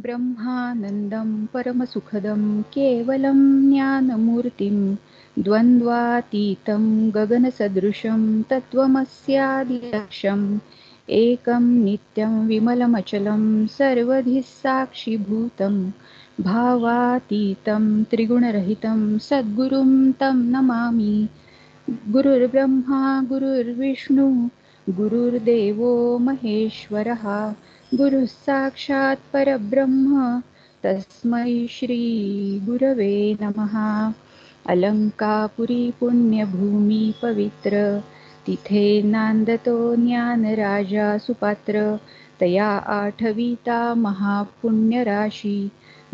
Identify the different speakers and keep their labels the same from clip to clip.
Speaker 1: ब्रह्मानन्दं परमसुखदं केवलं ज्ञानमूर्तिं द्वन्द्वातीतं गगनसदृशं तत्त्वमस्यादिलक्ष्यम् एकं नित्यं विमलमचलं सर्वधिः साक्षिभूतं भावातीतं त्रिगुणरहितं सद्गुरुं तं नमामि। गुरुर्ब्रह्मा गुरुर्विष्णु गुरुर्देवो महेश्वरः गुरुः साक्षात् परब्रह्म तस्मै श्री गुरवे नमः। अलंकापुरी पुण्यभूमी पवित्र तिथे नांदतो ज्ञानराजा सुपात्र तया आठविता महापुण्यराशी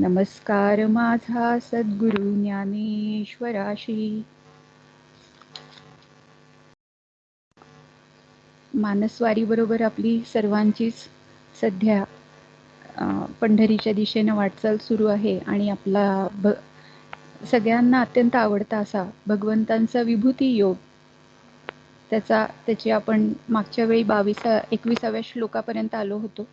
Speaker 1: नमस्कार माझा सद्गुरु ज्ञानेश्वराशी। मानसवारी बरोबर आपली सर्वांचीच सध्या पंढरीच्या दिशेने वाटचाल सुरू आहे आणि आपला सगळ्यांना अत्यंत आवडता असा भगवंतांचा विभूती योग त्याची आपण मागच्या वेळी 21व्या श्लोकापर्यंत आलो होतो।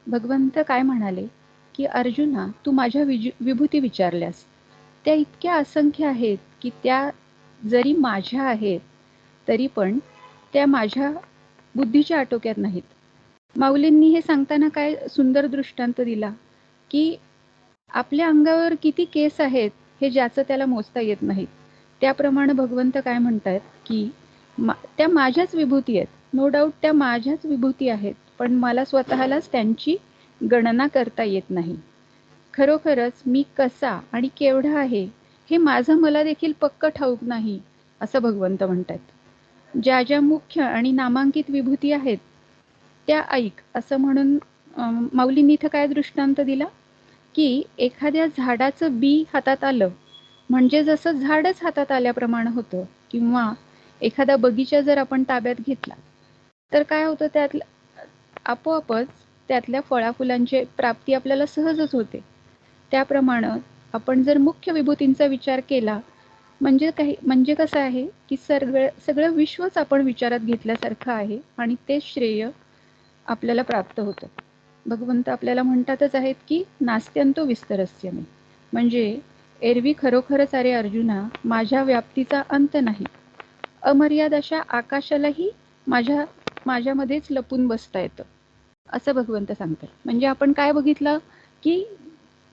Speaker 1: भगवंत काय म्हणाले की अर्जुना तू माझ्या विभूती विचारल्यास त्या इतक्या असंख्य आहेत की त्या जरी माझ्या आहेत तरी पण त्या माझ्या बुद्धीच्या आटोक्यात नाहीत। माऊलींनी हे सांगताना काय सुंदर दृष्टांत दिला की आपल्या अंगावर किती केस आहेत हे ज्याचं त्याला मोजता येत नाहीत त्याप्रमाणे भगवंत काय म्हणतात की त्या माझ्याच विभूती आहेत, नो डाऊट त्या माझ्याच विभूती आहेत, पण मला स्वतःलाच त्यांची गणना करता येत नाही। खरोखरच मी कसा आणि केवढा आहे हे माझं मला देखील पक्क ठाऊक नाही असं भगवंत म्हणतात। ज्या ज्या मुख्य आणि नामांकित विभूती आहेत त्या ऐक असं म्हणून माऊलींनी इथं काय दृष्टांत दिला की एखाद्या झाडाचं बी हातात आलं म्हणजे जसं झाडच हातात आल्याप्रमाणे होतं, किंवा एखादा बगीचा जर आपण ताब्यात घेतला तर काय होतं त्यातलं आपोआपच त्यातल्या फळाफुलांची प्राप्ती आपल्याला सहजच होते। त्याप्रमाणे आपण जर मुख्य विभूतींचा विचार केला म्हणजे कसं आहे की सगळं विश्वच आपण विचारात घेतल्यासारखं आहे आणि ते श्रेय आपल्याला प्राप्त होतं। भगवंत आपल्याला म्हणतातच आहेत की नास्त्यंतो विस्तरस्य मे, म्हणजे एरवी खरोखरच अरे अर्जुना माझ्या व्याप्तीचा अंत नाही, अमर्याद अशा आकाशालाही माझ्यामध्येच लपून बसता येतं असं भगवंत सांगतात। म्हणजे आपण काय बघितलं की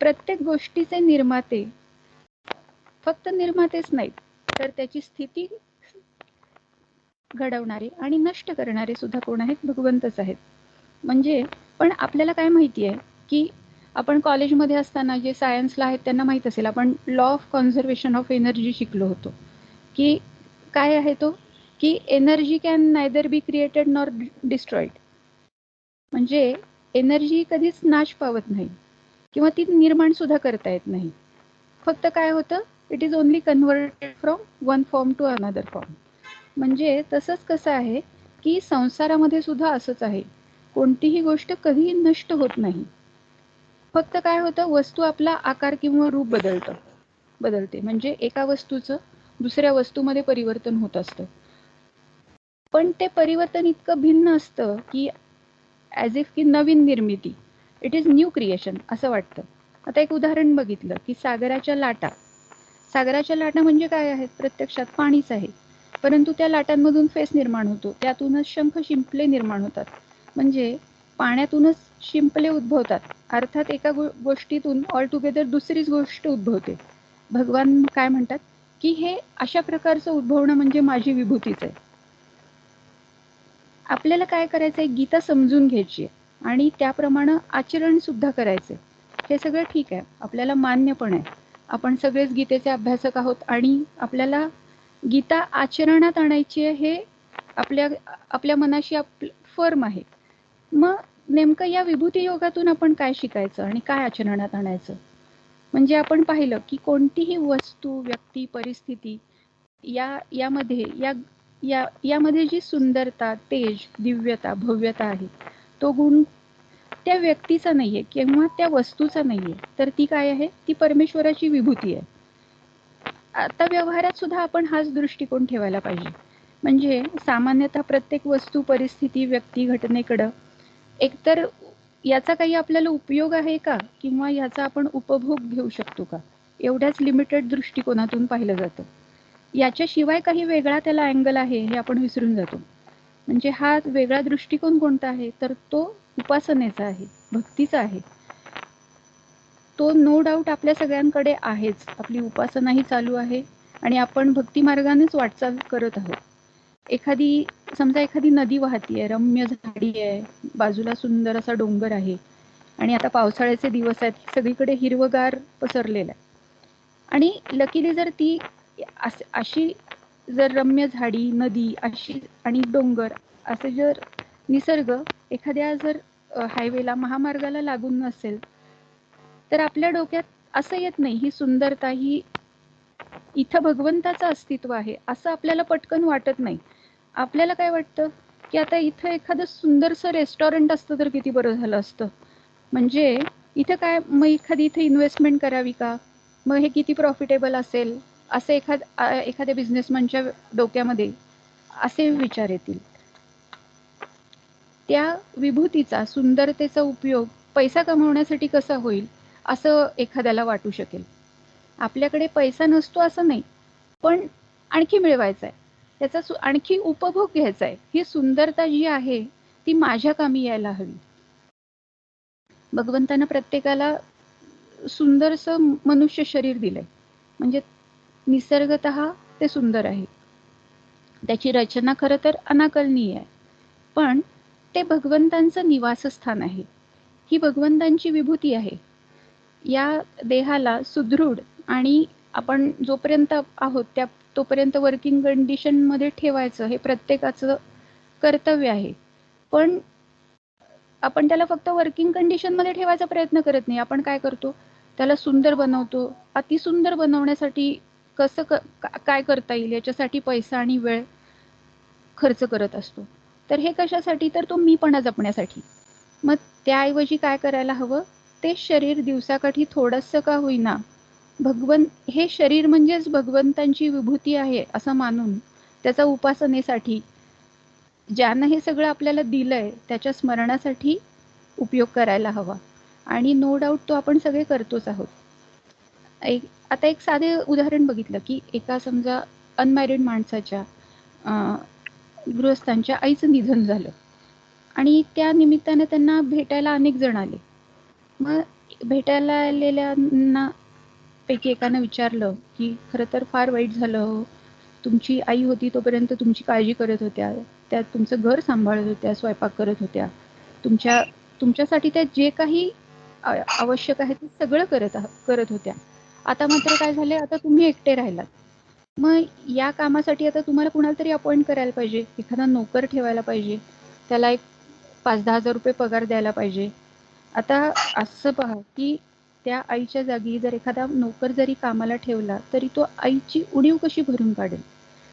Speaker 1: प्रत्येक गोष्टीचे निर्माते फक्त निर्मातेच नाहीत तर त्याची स्थिती घडवणारे आणि नष्ट करणारे सुद्धा कोण आहेत, भगवंतच आहेत। म्हणजे पण आपल्याला काय माहिती आहे की आपण कॉलेजमध्ये असताना जे सायन्सला आहेत त्यांना माहीत असेल, आपण law of conservation of energy शिकलो होतो की काय आहे तो की energy can neither be created nor destroyed, म्हणजे एनर्जी कधीच नाश पावत नाही किंवा ती निर्माण सुद्धा करता येत नाही, फक्त काय होतं it is only converted from one form to another form. म्हणजे तसंच कसं आहे की संसारामध्ये सुद्धा असंच आहे, कोणतीही गोष्ट कधीही नष्ट होत नाही, फक्त काय होतं वस्तू आपला आकार किंवा रूप बदलते, म्हणजे एका वस्तूचं दुसऱ्या वस्तूमध्ये परिवर्तन होत असतं, पण ते परिवर्तन इतकं भिन्न असतं की ॲज इफ की नवीन निर्मिती, इट इज न्यू क्रिएशन असं वाटतं। आता एक उदाहरण बघितलं की सागराच्या लाटा म्हणजे काय आहेत, प्रत्यक्षात पाणीच आहे, परंतु त्या लाटांमधून फेस निर्माण होतो, त्यातूनच शंख शिंपले निर्माण होतात, म्हणजे पाण्यातूनच शिंपले उद्भवतात, अर्थात एका गोष्टीतून ऑल टुगेदर दुसरीच गोष्ट उद्भवते। भगवान काय म्हणतात की हे अशा प्रकारचं उद्भवणं म्हणजे माझी विभूतीच आहे। आपल्याला काय करायचं आहे, गीता समजून घ्यायची आहे आणि त्याप्रमाणे आचरण सुद्धा करायचे, हे सगळं ठीक आहे, आपल्याला मान्य पण आहे, आपण सगळेच गीतेचे अभ्यासक आहोत आणि आपल्याला गीता आचरणात आणायची आहे हे आपल्या मनाशी फर्म आहे। मग नेमकं या विभूती योगातून आपण काय शिकायचं आणि काय आचरणात आणायचं, म्हणजे आपण पाहिलं की कोणतीही वस्तू व्यक्ती परिस्थिती यामध्ये जी सुंदरता तेज दिव्यता भव्यता आहे तो गुण त्या व्यक्तीचा नाहीये किंवा त्या वस्तूचा नाहीये, तर ती काय आहे, ती परमेश्वराची विभूती आहे। आता व्यवहारात सुद्धा आपण हाच दृष्टिकोन ठेवायला पाहिजे, म्हणजे सामान्यतः प्रत्येक वस्तू परिस्थिती व्यक्ती घटनेकडं एकतर याचा काही आपल्याला उपयोग आहे का, किंवा याचा आपण उपभोग घेऊ शकतो का, एवढ्याच लिमिटेड दृष्टिकोनातून पाहिलं जातं. याच्याशिवाय काही वेगळा त्याला अँगल आहे हे आपण विसरून जातो. म्हणजे हा वेगळा दृष्टिकोन कोणता आहे, तर तो उपासनेचा आहे, भक्तीचा आहे. तो नो डाऊट आपल्या सगळ्यांकडे आहेच. आपली उपासनाही चालू आहे आणि आपण भक्ती मार्गानेच वाटचाल करत आहोत. समजा एखादी नदी वाहतीये, रम्य झाडी आहे, बाजूला सुंदर असा डोंगर आहे आणि आता पावसाळ्याचे दिवस आहेत, सगळीकडे हिरवगार पसरलेलं आहे. आणि लकीली जर ती अशी जर रम्य झाडी, नदी अशी आणि डोंगर असे जर निसर्ग एखाद्या जर हायवेला, महामार्गाला लागून नसेल, तर आपल्या डोक्यात असं येत नाही ही सुंदरता, ही इथं भगवंताचं अस्तित्व आहे असं आपल्याला पटकन वाटत नाही. आपल्याला काय वाटतं की आता इथं एखादं सुंदरसं रेस्टॉरंट असतं तर किती बरं झालं असतं. म्हणजे इथं काय, मग एखादी इथे इन्व्हेस्टमेंट करावी का, मग हे किती प्रॉफिटेबल असेल, असं एखाद्या बिझनेसमॅनच्या डोक्यामध्ये असे विचार येतील. त्या विभूतीचा, सुंदरतेचा उपयोग पैसा कमवण्यासाठी कसा होईल असं एखाद्याला वाटू शकेल. आपल्याकडे पैसा नसतो असं नाही, पण आणखी मिळवायचा आहे, त्याचा आणखी उपभोग घ्यायचा आहे. ही सुंदरता जी आहे ती माझ्या कामी यायला हवी. भगवंतानं प्रत्येकाला सुंदरसं मनुष्य शरीर दिलंय, म्हणजे निसर्गतः ते सुंदर आहे. त्याची रचना खरं तर अनाकलनीय आहे, पण ते भगवंतांचं निवासस्थान आहे. ही भगवंतांची विभूती आहे. या देहाला सुदृढ आणि आपण जोपर्यंत आहोत तोपर्यंत वर्किंग कंडिशनमध्ये ठेवायचं हे प्रत्येकाचं कर्तव्य आहे. पण आपण त्याला फक्त वर्किंग कंडिशनमध्ये ठेवायचा प्रयत्न करत नाही. आपण काय करतो, त्याला सुंदर बनवतो. अतिसुंदर बनवण्यासाठी काय करता येईल याच्यासाठी पैसा आणि वेळ खर्च करत असतो. तर हे कशासाठी, तर तो मीपणा जपण्यासाठी. मग त्याऐवजी काय करायला हवं, ते शरीर दिवसाकाठी थोडंसं का होईना, हे शरीर म्हणजेच भगवंतांची विभूती आहे असं मानून त्याचा उपासनेसाठी, ज्यानं हे सगळं आपल्याला दिलंय त्याच्या स्मरणासाठी उपयोग करायला हवा. आणि नो डाऊट तो आपण सगळे करतोच आहोत. आता एक साधे उदाहरण बघितलं की एका समजा अनमॅरिड माणसाच्या गृहस्थांच्या आईचं निधन झालं आणि त्या निमित्तानं त्यांना भेटायला अनेक जण आले. मग भेटायला आलेल्यांना पैकी एकानं विचारलं की खरं तर फार वाईट झालं हो, तुमची आई होती तोपर्यंत तुमची काळजी करत होत्या, त्या तुमचं घर सांभाळत होत्या, स्वयंपाक करत होत्या, तुमच्यासाठी त्या जे काही आवश्यक आहे ते सगळं करत होत्या. आता मात्र काय झालंय, आता तुम्ही एकटे राहिलात. मग या कामासाठी आता तुम्हाला कुणाला तरी अपॉइंट करायला पाहिजे, एखादा नोकर ठेवायला पाहिजे, त्याला एक 5-10 हजार रुपये पगार द्यायला पाहिजे. आता असं पहा की त्या आईच्या जागी जर एखादा नोकर जरी कामाला ठेवला तरी तो आईची उणीव कशी भरून काढेल.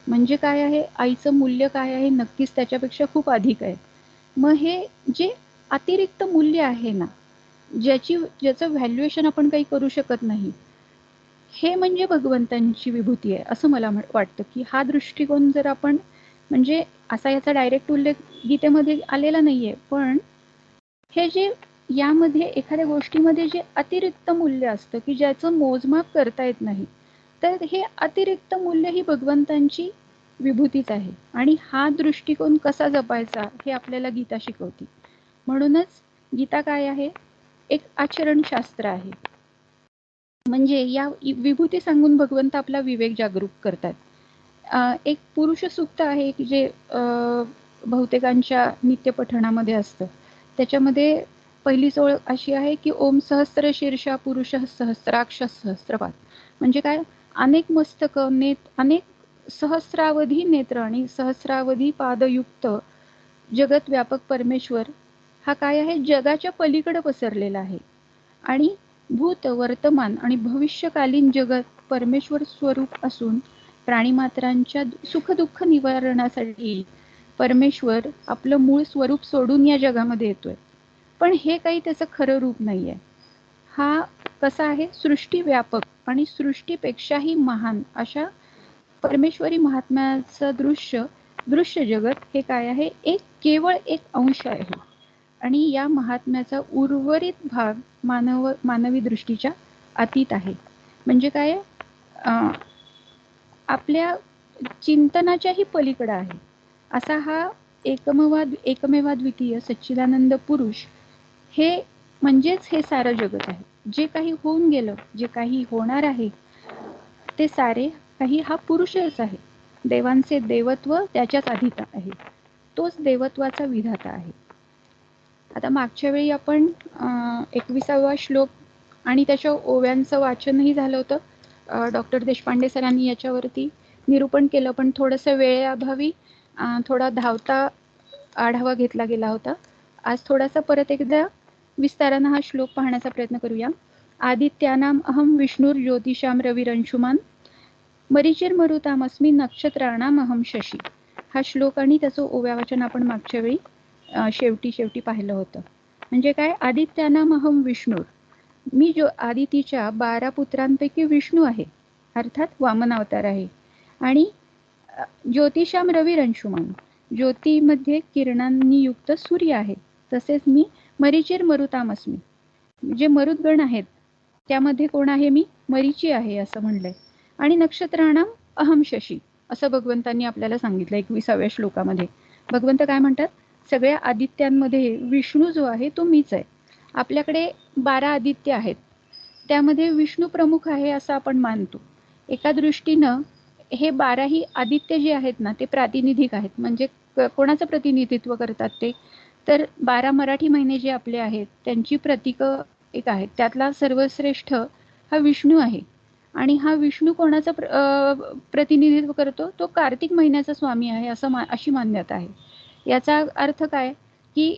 Speaker 1: म्हणजे काय आहे, आईचं मूल्य काय आहे, नक्कीच त्याच्यापेक्षा खूप अधिक आहे. मग हे जे अतिरिक्त मूल्य आहे ना, ज्याचं व्हॅल्युएशन आपण काही करू शकत नाही, हे म्हणजे भगवंतांची विभूती आहे असं मला वाटतं. की हा दृष्टिकोन जर आपण, म्हणजे असा याचा डायरेक्ट उल्लेख गीतेमध्ये आलेला नाहीये, पण हे जे यामध्ये एखाद्या गोष्टीमध्ये जे अतिरिक्त मूल्य असतं की ज्याचं मोजमाप करता येत नाही, तर हे अतिरिक्त मूल्य ही भगवंतांची विभूतीच आहे. आणि हा दृष्टिकोन कसा जपायचा हे आपल्याला गीता शिकवते. म्हणूनच गीता काय आहे, एक आचरणशास्त्र आहे. म्हणजे या विभूती सांगून भगवंत आपला विवेक जागरूक करतात. एक पुरुष सूक्त आहे की जे बहुतेकांच्या नित्यपठणामध्ये असतं. त्याच्यामध्ये पहिली ओळ अशी आहे की ओम सहस्र शीर्षा पुरुष सहस्राक्ष सहस्रपाद. म्हणजे काय, अनेक मस्तक, अनेक सहस्रावधी नेत्र आणि सहस्रावधी पादयुक्त जगत व्यापक परमेश्वर हा काय आहे, जगाच्या पलीकडे पसरलेला आहे. आणि भूत, वर्तमान आणि भविष्यकालीन जगत परमेश्वर स्वरूप असून प्राणीमात्रांच्या सुखदुःख निवारणासाठी परमेश्वर आपलं मूळ स्वरूप सोडून या जगामध्ये येतोय. पण हे काही त्याचं खरं रूप नाहीये. हा कसा आहे, सृष्टी व्यापक आणि सृष्टीपेक्षाही महान अशा परमेश्वरी महात्म्याचं दृश्य जगत हे काय आहे, केवळ एक अंश आहे. आणि या महात्म्याचा उर्वरित भाग मानवी दृष्टीच्या अतीत आहे. म्हणजे काय, आपल्या चिंतनाच्याही पलीकडे आहे असा हा एकमेवाद्वितीय सच्चिदानंद पुरुष हे म्हणजेच हे सारं जगत आहे. जे काही होऊन गेलं, जे काही होणार आहे, ते सारे काही हा पुरुषच आहे. देवांचे देवत्व त्याच्याच अधीन आहे. तोच देवत्वाचा विधाता आहे. आता मागच्या वेळी आपण 21वा श्लोक आणि त्याच्या ओव्यांचं वाचनही झालं होतं. डॉक्टर देशपांडे सरांनी याच्यावरती निरूपण केलं, पण थोडंसं वेळेअभावी थोडा धावता आढावा घेतला गेला होता. आज थोडासा परत एकदा विस्तारानं हा श्लोक पाहण्याचा प्रयत्न करूया. आदित्यानाम अहम विष्णुर ज्योतिषाम रविरंशुमान मरीचिर्मरुतामस्मी नक्षत्राणाम अहम शशी. हा श्लोक आणि त्याचं ओव्या वाचन आपण मागच्या वेळी शेवटी पाहिलं होतं. म्हणजे काय, आदित्यानाम अहम विष्णुर, मी जो आदितीच्या 12 पुत्रांपैकी विष्णू आहे, अर्थात वामन अवतार आहे. आणि ज्योतिषाम रविरंशुमान, ज्योतीमध्ये किरणांनी युक्त सूर्य आहे. तसेच मी मरीचिर मरुतामस्मी, जे मरुद्गण आहेत त्यामध्ये कोण आहे, मी मरीची आहे असं म्हणलंय. आणि नक्षत्राणाम अहम शशी असं भगवंतांनी आपल्याला सांगितलं 21व्या श्लोकामध्ये. भगवंत काय म्हणतात, सगळ्या आदित्यांमध्ये विष्णू जो आहे तो मीच आहे. आपल्याकडे 12 आदित्य आहेत, त्यामध्ये विष्णू प्रमुख आहे असं आपण मानतो. एका दृष्टीनं हे 12ही आदित्य जे आहेत ना, ते प्रातिनिधिक आहेत. म्हणजे कोणाचं प्रतिनिधित्व करतात ते, तर 12 मराठी महिने जे आपले आहेत त्यांची प्रतीकं एक आहेत. त्यातला सर्वश्रेष्ठ हा विष्णू आहे. आणि हा विष्णू कोणाचं प्रतिनिधित्व करतो, तो कार्तिक महिन्याचा स्वामी आहे अशी मान्यता आहे. याचा अर्थ काय, की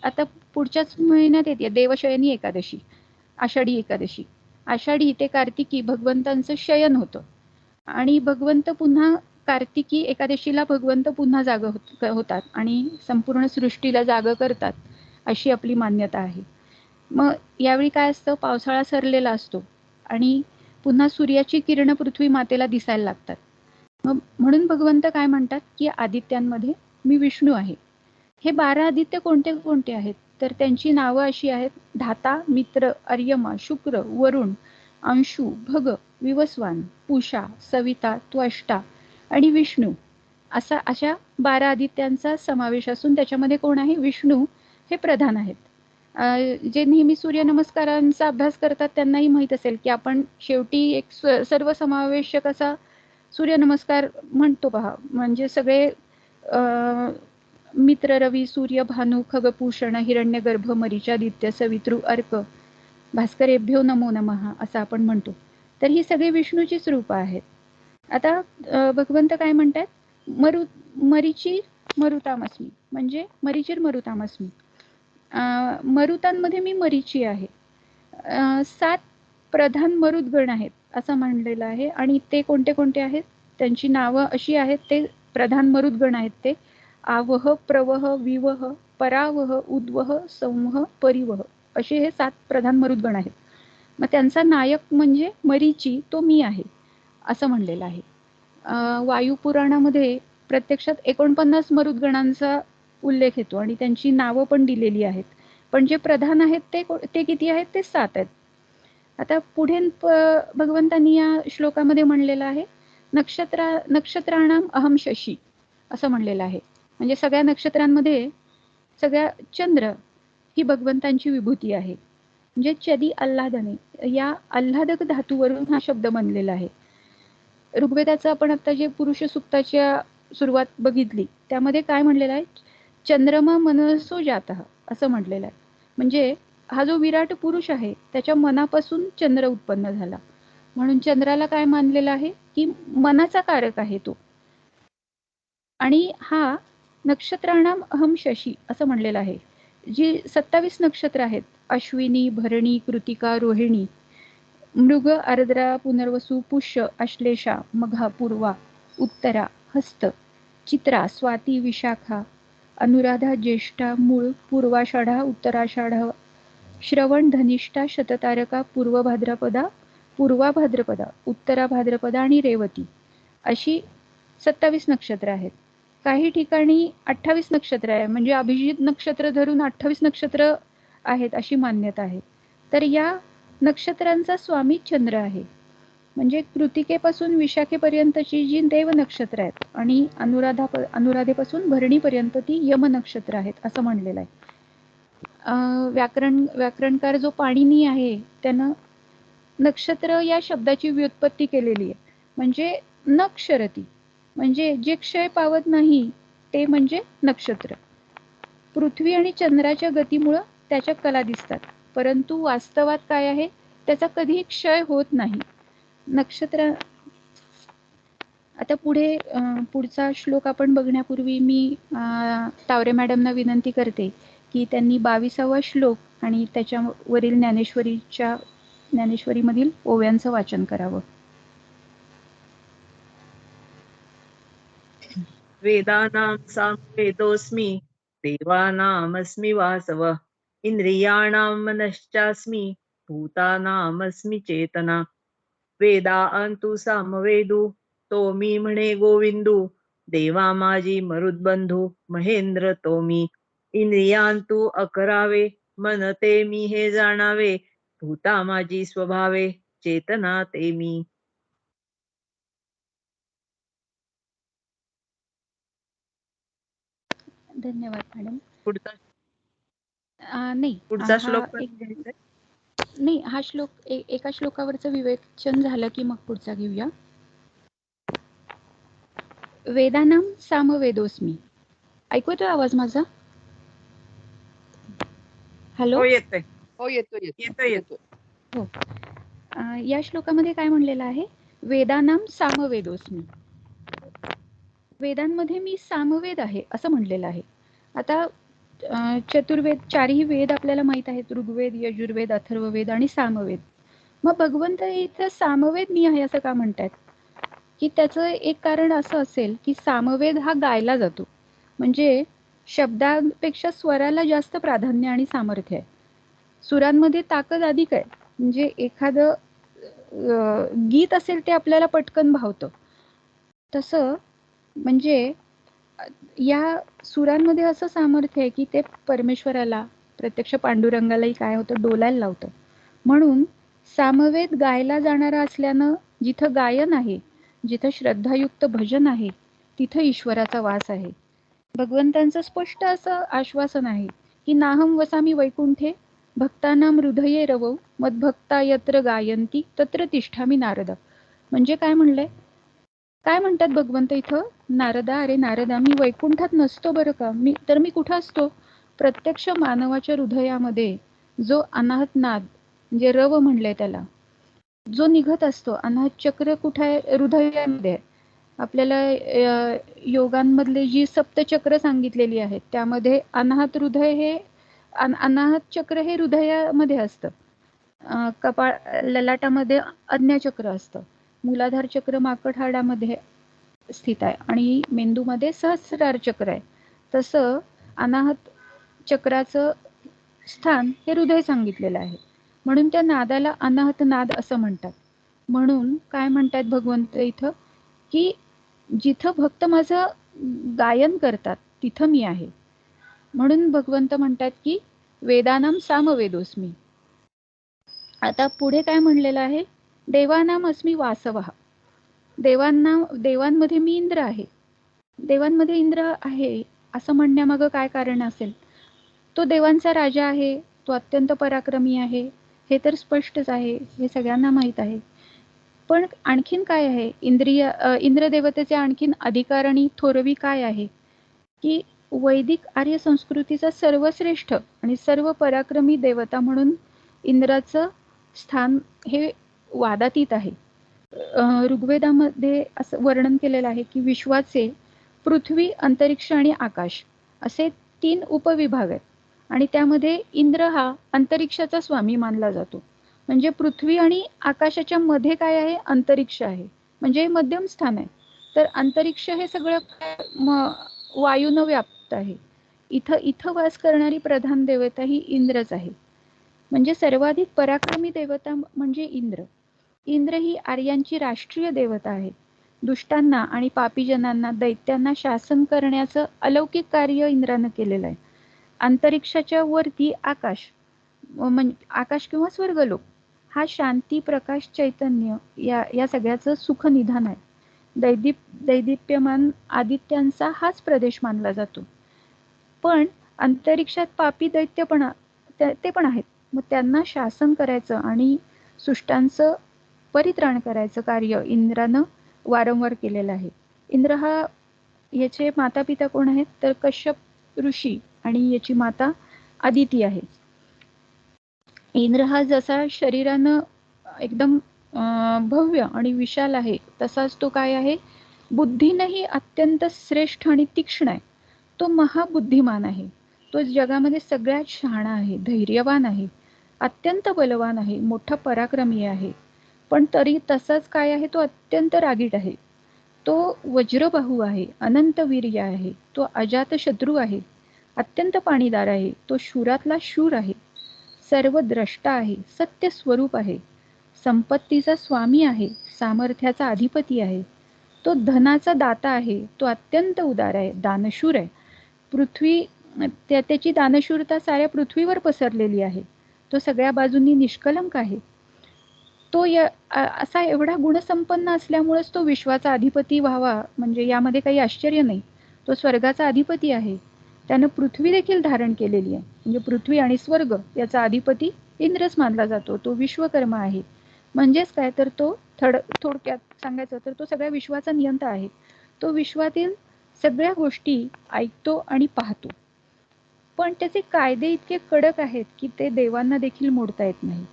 Speaker 1: आता पुढच्याच महिन्यात येते देवशयनी एकादशी, आषाढी एकादशी. आषाढी ते कार्तिकी भगवंतांचं शयन होतं आणि भगवंत पुन्हा कार्तिकी एकादशीला भगवंत पुन्हा जाग होतात आणि संपूर्ण सृष्टीला जाग करतात अशी आपली मान्यता आहे. मग यावेळी काय असतं, पावसाळा सरलेला असतो आणि पुन्हा सूर्याची किरण पृथ्वी मातेला दिसायला लागतात. मग म्हणून भगवंत काय म्हणतात, की आदित्यांमध्ये मी विष्णू आहे. हे 12 आदित्य कोणते कोणते आहेत, तर त्यांची नावं अशी आहेत: धाता, मित्र, अर्यमा, शुक्र, वरुण, अंशु, भग, विवस्वान, पूषा, सविता, त्वष्टा आणि विष्णू. अशा 12 आदित्यांचा समावेश असून त्याच्यामध्ये कोण आहे, विष्णू हे प्रधान आहेत. जे नेहमी सूर्यनमस्कारांचा अभ्यास करतात त्यांनाही माहीत असेल, की आपण शेवटी एक सर्वसमावेशक असा सूर्यनमस्कार म्हणतो पहा. म्हणजे सगळे मित्र, रवी, सूर्य, भानू, खगभूषण, हिरण्यगर्भ, मरीचादित्य, सवितृ, अर्क, भास्करेभ्यो नमो नमः असं आपण म्हणतो. तर ही सगळी विष्णूचीच रूपं आहेत. आता भगवंत काय म्हणतात, मरीची मरुतामस्मी, म्हणजे मरीचिर मरुतामस्मी. मरुतांमध्ये मी मरीची आहे. 7 प्रधान मरुद्गण आहेत असं म्हणलेलं आहे. आणि ते कोणते कोणते आहेत, त्यांची नावं अशी आहेत. ते प्रधान मरुद्गण आहेत ते आवह, प्रवह, विवह, परावह, उद्वह, संवह, परिवह असे हे 7 प्रधान मरुद्गण आहेत. मग त्यांचा नायक म्हणजे मरीची, तो मी आहे असं म्हणलेलं आहे. वायुपुराणामध्ये प्रत्यक्षात 49 मरुद्गणांचा उल्लेख येतो आणि त्यांची नावं पण दिलेली आहेत. पण जे प्रधान आहेत ते किती आहेत, ते 7 आहेत. आता पुढे भगवंतांनी या श्लोकामध्ये म्हणलेलं आहे, नक्षत्राणाम अहम शशी असं म्हणलेलं आहे. म्हणजे सगळ्या नक्षत्रांमध्ये सगळ्या चंद्र ही भगवंतांची विभूती आहे. म्हणजे चदी आल्हादने, या आल्हादक धातूवरून हा शब्द बनलेला आहे. ऋग्वेदाचं आपण आता जे पुरुष सूक्ताच्या सुरुवात बघितली त्यामध्ये काय म्हणलेलं आहे, चंद्रमा मनसो जातः असं म्हटलेलं आहे. म्हणजे हा जो विराट पुरुष आहे त्याच्या मनापासून चंद्र उत्पन्न झाला. म्हणून चंद्राला काय मानलेलं आहे, की मनाचा कारक आहे तो. आणि हा नक्षत्राणाम अहम शशी असं म्हणलेलं आहे. जी 27 नक्षत्र आहेत, अश्विनी, भरणी, कृतिका, रोहिणी, मृग, आर्द्रा, पुनर्वसू, पुष्य, आश्लेषा, मघा, पूर्वा, उत्तरा, हस्त, चित्रा, स्वाती, विशाखा, अनुराधा, ज्येष्ठा, मूळ, पूर्वाषाढा, उत्तराषाढा, श्रवण, धनिष्ठा, शततारका, पूर्व भाद्रपदा, पूर्वा भाद्रपदा, उत्तरा भाद्रपदा आणि रेवती अशी 27 नक्षत्र आहेत. काही ठिकाणी 28 नक्षत्र आहे, म्हणजे अभिजित नक्षत्र धरून 28 नक्षत्र आहेत अशी मान्यता आहे. तर या नक्षत्रांचा स्वामी चंद्र आहे. म्हणजे कृतिकेपासून विशाखेपर्यंतची जी देव नक्षत्र आहेत आणि अनुराधेपासून भरणीपर्यंत ती यम नक्षत्र आहेत असं म्हणलेलं आहे. व्याकरणकार जो पाणिनी आहे त्यानं नक्षत्र या शब्दाची व्युत्पत्ती केलेली आहे. म्हणजे नक्षरती, म्हणजे जे क्षय पावत नाही ते म्हणजे नक्षत्र. पृथ्वी आणि चंद्राच्या गतीमुळं त्याच्या कला दिसतात, परंतु वास्तवात काय आहे, त्याचा कधीही क्षय होत नाही. नक्षत्र आता पुढचा श्लोक आपण बघण्यापूर्वी मी तावरे मॅडमना विनंती करते की त्यांनी 22वा श्लोक आणि त्याच्यावरील ज्ञानेश्वरीमधील ओव्यांचं वाचन करावं.
Speaker 2: वेदानां सामवेदोऽस्मि देवानामस्मि वासवः इंद्रियाणां मनश्चास्मि भूतानामस्मि चेतना. वेदांतु सामवेदू तो मी म्हणे गोविंदू. देवा माझी मरुद्बंधू महेंद्र तो मी. इंद्रियांतु अकरावे मन ते मी हे जाणावे. भूता माझी स्वभावे चेतना ते मी.
Speaker 1: धन्यवाद मॅडम.
Speaker 2: पुढचा
Speaker 1: नाही
Speaker 2: पुढचा श्लोक
Speaker 1: हा
Speaker 2: पण घ्यायचा.
Speaker 1: नाही, हा श्लोक एका श्लोकावरचं विवेचन झालं की मग पुढचा घेऊया. वेदानां सामवेदोस्मी. ऐकू येतोय आवाज माझा? हॅलो.
Speaker 2: हो येतोय.
Speaker 3: हो येतोय
Speaker 2: येतोय
Speaker 3: येतोय.
Speaker 1: हो. या श्लोकामध्ये काय म्हणलेलं आहे? वेदानां सामवेदोस्मी. वेदांमध्ये मी सामवेद आहे असं म्हणलेलं आहे. आता चतुर्वेद, चारही वेद आपल्याला माहित आहेत, ऋग्वेद, यजुर्वेद, अथर्ववेद आणि सामवेद. मग भगवंत इथं सामवेद मी आहे असं का म्हणतात? की त्याचं एक कारण असं असेल की सामवेद हा गायला जातो, म्हणजे शब्दांपेक्षा स्वराला जास्त प्राधान्य आणि सामर्थ्य आहे. सुरांमध्ये ताकद अधिक आहे, म्हणजे एखादं गीत असेल ते आपल्याला पटकन भावतं. तसं म्हणजे या सुरांमध्ये असं सामर्थ्य आहे की ते परमेश्वराला, प्रत्यक्ष पांडुरंगालाही काय होतं, डोलायला लावतं. म्हणून सामवेद गायला जाणारा असल्यानं जिथं गायन आहे, जिथं श्रद्धायुक्त भजन आहे, तिथं ईश्वराचा वास आहे. भगवंतांचं स्पष्ट असं आश्वासन आहे की नाहम वसामी वैकुंठे भक्तानां हृदये रवौ मद्भक्ता यत्र गायंती तत्र तिष्ठामी नारद. म्हणजे काय म्हणलंय, काय म्हणतात भगवंत इथं? नारदा, अरे नारदा, मी वैकुंठात नसतो बरं का, मी कुठं असतो? प्रत्यक्ष मानवाच्या हृदयामध्ये जो अनाहत नाद, म्हणजे रव म्हणलंय त्याला, जो निघत असतो. अनाहत चक्र कुठे आहे? हृदयामध्ये. आपल्याला योगांमधले जी सप्तचक्र सांगितलेली आहेत त्यामध्ये अनाहत हृदय हे अनाहत चक्र हे हृदयामध्ये असतं. कपाळ ललाटामध्ये आज्ञाचक्र असतं. मूलाधार चक्र माकड हाडामध्ये स्थित आहे आणि मेंदूमध्ये सहस्रार चक्र आहे. तसं अनाहत चक्राचं स्थान हे हृदय सांगितलेलं आहे. म्हणून त्या नादाला अनाहत नाद असं म्हणतात. म्हणून काय म्हणतात भगवंत इथं, की जिथं भक्त माझं गायन करतात तिथं मी आहे. म्हणून भगवंत म्हणतात की वेदानां सामवेदोस्मी. आता पुढे काय म्हणलेलं आहे? देवानाम अस्मी वासवः. देवांमध्ये मी इंद्र आहे. देवांमध्ये इंद्र आहे असं म्हणण्यामागं काय कारण असेल? तो देवांचा राजा आहे, तो अत्यंत पराक्रमी आहे, हे तर स्पष्टच आहे, हे सगळ्यांना माहीत आहे. पण आणखीन काय आहे? इंद्रदेवतेचे आणखीन अधिकार आणि थोरवी काय आहे? की वैदिक आर्य संस्कृतीचा सर्वश्रेष्ठ आणि सर्व पराक्रमी देवता म्हणून इंद्राचं स्थान हे वादातीत आहे. ऋग्वेदामध्ये असं वर्णन केलेलं आहे की विश्वाचे पृथ्वी, अंतरिक्ष आणि आकाश असे 3 उपविभाग आहेत आणि त्यामध्ये इंद्र हा अंतरिक्षाचा स्वामी मानला जातो. म्हणजे पृथ्वी आणि आकाशाच्या मध्ये काय आहे? अंतरिक्ष आहे, म्हणजे मध्यम स्थान आहे. तर अंतरिक्ष हे सगळं वायूनं व्याप्त आहे. इथं वास करणारी प्रधान देवता ही इंद्रच आहे. म्हणजे सर्वाधिक पराक्रमी देवता म्हणजे इंद्र. इंद्र ही आर्यांची राष्ट्रीय देवता आहे. दुष्टांना आणि पापीजनांना, दैत्यांना शासन करण्याचं अलौकिक कार्य इंद्रानं केलेलं आहे. अंतरिक्षाच्या वरती आकाश, म्हणजे आकाश किंवा स्वर्गलोक, हा शांती, प्रकाश, चैतन्य या सगळ्याचं सुखनिधान आहे. दैदिप्यमान आदित्यांचा हाच प्रदेश मानला जातो. पण अंतरिक्षात पापी दैत्य पण ते पण आहेत. मग त्यांना शासन करायचं आणि सुष्टांचं परित्राण करायचं कार्य इंद्रानं वारंवार केलेलं आहे. इंद्र हा, याचे माता पिता कोण आहेत तर कश्यप ऋषी आणि याची माता अदिती आहे. इंद्र हा जसा शरीरानं एकदम भव्य आणि विशाल आहे, तसाच तो काय आहे, बुद्धीनंही अत्यंत श्रेष्ठ आणि तीक्ष्ण आहे. तो महाबुद्धिमान आहे. तो जगामध्ये सगळ्यात शहाणा आहे, धैर्यवान आहे, अत्यंत बलवान आहे, मोठा पराक्रमी आहे. पण तरी तसाच काय आहे, तो अत्यंत रागीट आहे. तो वज्रबाहू आहे, अनंत वीर्य आहे, तो अजात शत्रू आहे, अत्यंत पाणीदार आहे, तो शूरातला शूर आहे, सर्व द्रष्टा आहे, सत्य स्वरूप आहे, संपत्तीचा स्वामी आहे, सामर्थ्याचा अधिपती आहे, तो धनाचा दाता आहे, तो अत्यंत उदार आहे, दानशूर आहे. पृथ्वी, त्याची दानशूरता साऱ्या पृथ्वीवर पसरलेली आहे. तो सगळ्या बाजूंनी निष्कलंक आहे. तो असा एवढा गुणसंपन्न असल्यामुळेच तो विश्वाचा अधिपती व्हावा, म्हणजे यामध्ये काही आश्चर्य नाही. तो स्वर्गाचा अधिपती आहे. त्यानं पृथ्वी देखील धारण केलेली आहे. म्हणजे पृथ्वी आणि स्वर्ग याचा अधिपती इंद्रच मानला जातो. तो विश्वकर्मा आहे. म्हणजेच काय तर तो थोडक्यात सांगायचं तर तो सगळ्या विश्वाचा नियंता आहे. तो विश्वातील सगळ्या गोष्टी ऐकतो आणि पाहतो. पण त्याचे कायदे इतके कडक आहेत की ते देवांना देखील मोडता येत नाही.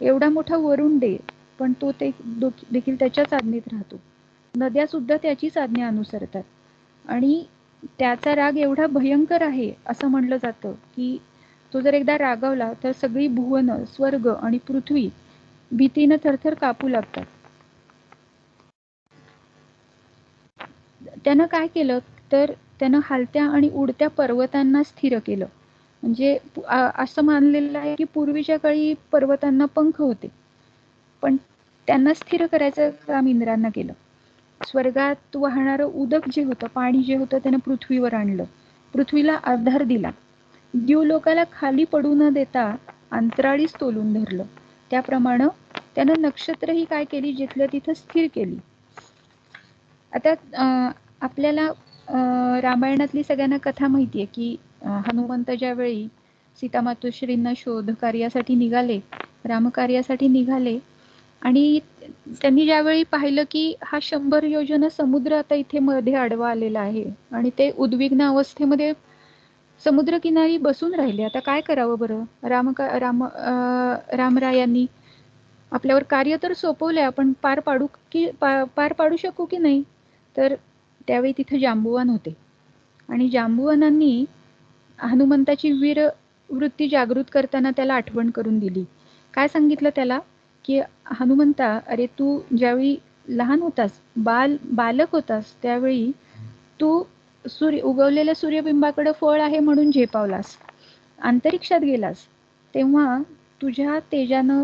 Speaker 1: एवढा मोठा वरुण देव, पण तो ते देखील त्याच्याच आज्ञेत राहतो. नद्या सुद्धा त्याचीच आज्ञा अनुसरतात. आणि त्याचा राग एवढा भयंकर आहे असं म्हणलं जातं की तो जर एकदा रागावला तर सगळी भुवन, स्वर्ग आणि पृथ्वी भीतीनं थरथर कापू लागतात. त्यानं काय केलं तर त्यानं हालत्या आणि उडत्या पर्वतांना स्थिर केलं. म्हणजे असं मानलेलं आहे की पूर्वीच्या काळी पर्वतांना पंख होते, पण त्यांना स्थिर करायचं काम इंद्रानं केलं. स्वर्गात वाहणारं उदक जे होतं, पाणी जे होतं, त्यानं पृथ्वीवर आणलं, पृथ्वीला आधार दिला, द्यूलोकाला खाली पडू न देता अंतराळीच तोलून धरलं. त्याप्रमाणे त्यानं नक्षत्रही काय केली, जिथल्या तिथं स्थिर केली. आता आपल्याला रामायणातली सगळ्यांना कथा माहिती आहे की हनुमंत ज्यावेळी सीतामातोश्रींना शोध कार्यासाठी निघाले, रामकार्यासाठी निघाले, आणि त्यांनी ज्यावेळी पाहिलं की हा 100 योजन समुद्र आता इथे मध्ये आडवा आलेला आहे आणि ते उद्विग्न अवस्थेमध्ये समुद्रकिनारी बसून राहिले. आता काय करावं बरं? रामरायांनी आपल्यावर कार्य तर सोपवलंय, आपण पार पाडू शकू की नाही? तर त्यावेळी तिथे जांबुवान होते आणि जांबुवानांनी हनुमंताची वीर वृत्ती जागृत करताना त्याला आठवण करून दिली. काय सांगितलं त्याला की हनुमंता, अरे तू ज्यावेळी लहान होतास, बालक होतास, त्यावेळी तू उगवलेल्या सूर्यबिंबाकडे फळ आहे म्हणून झेपावलास, अंतरिक्षात गेलास, तेव्हा तुझ्या तेजानं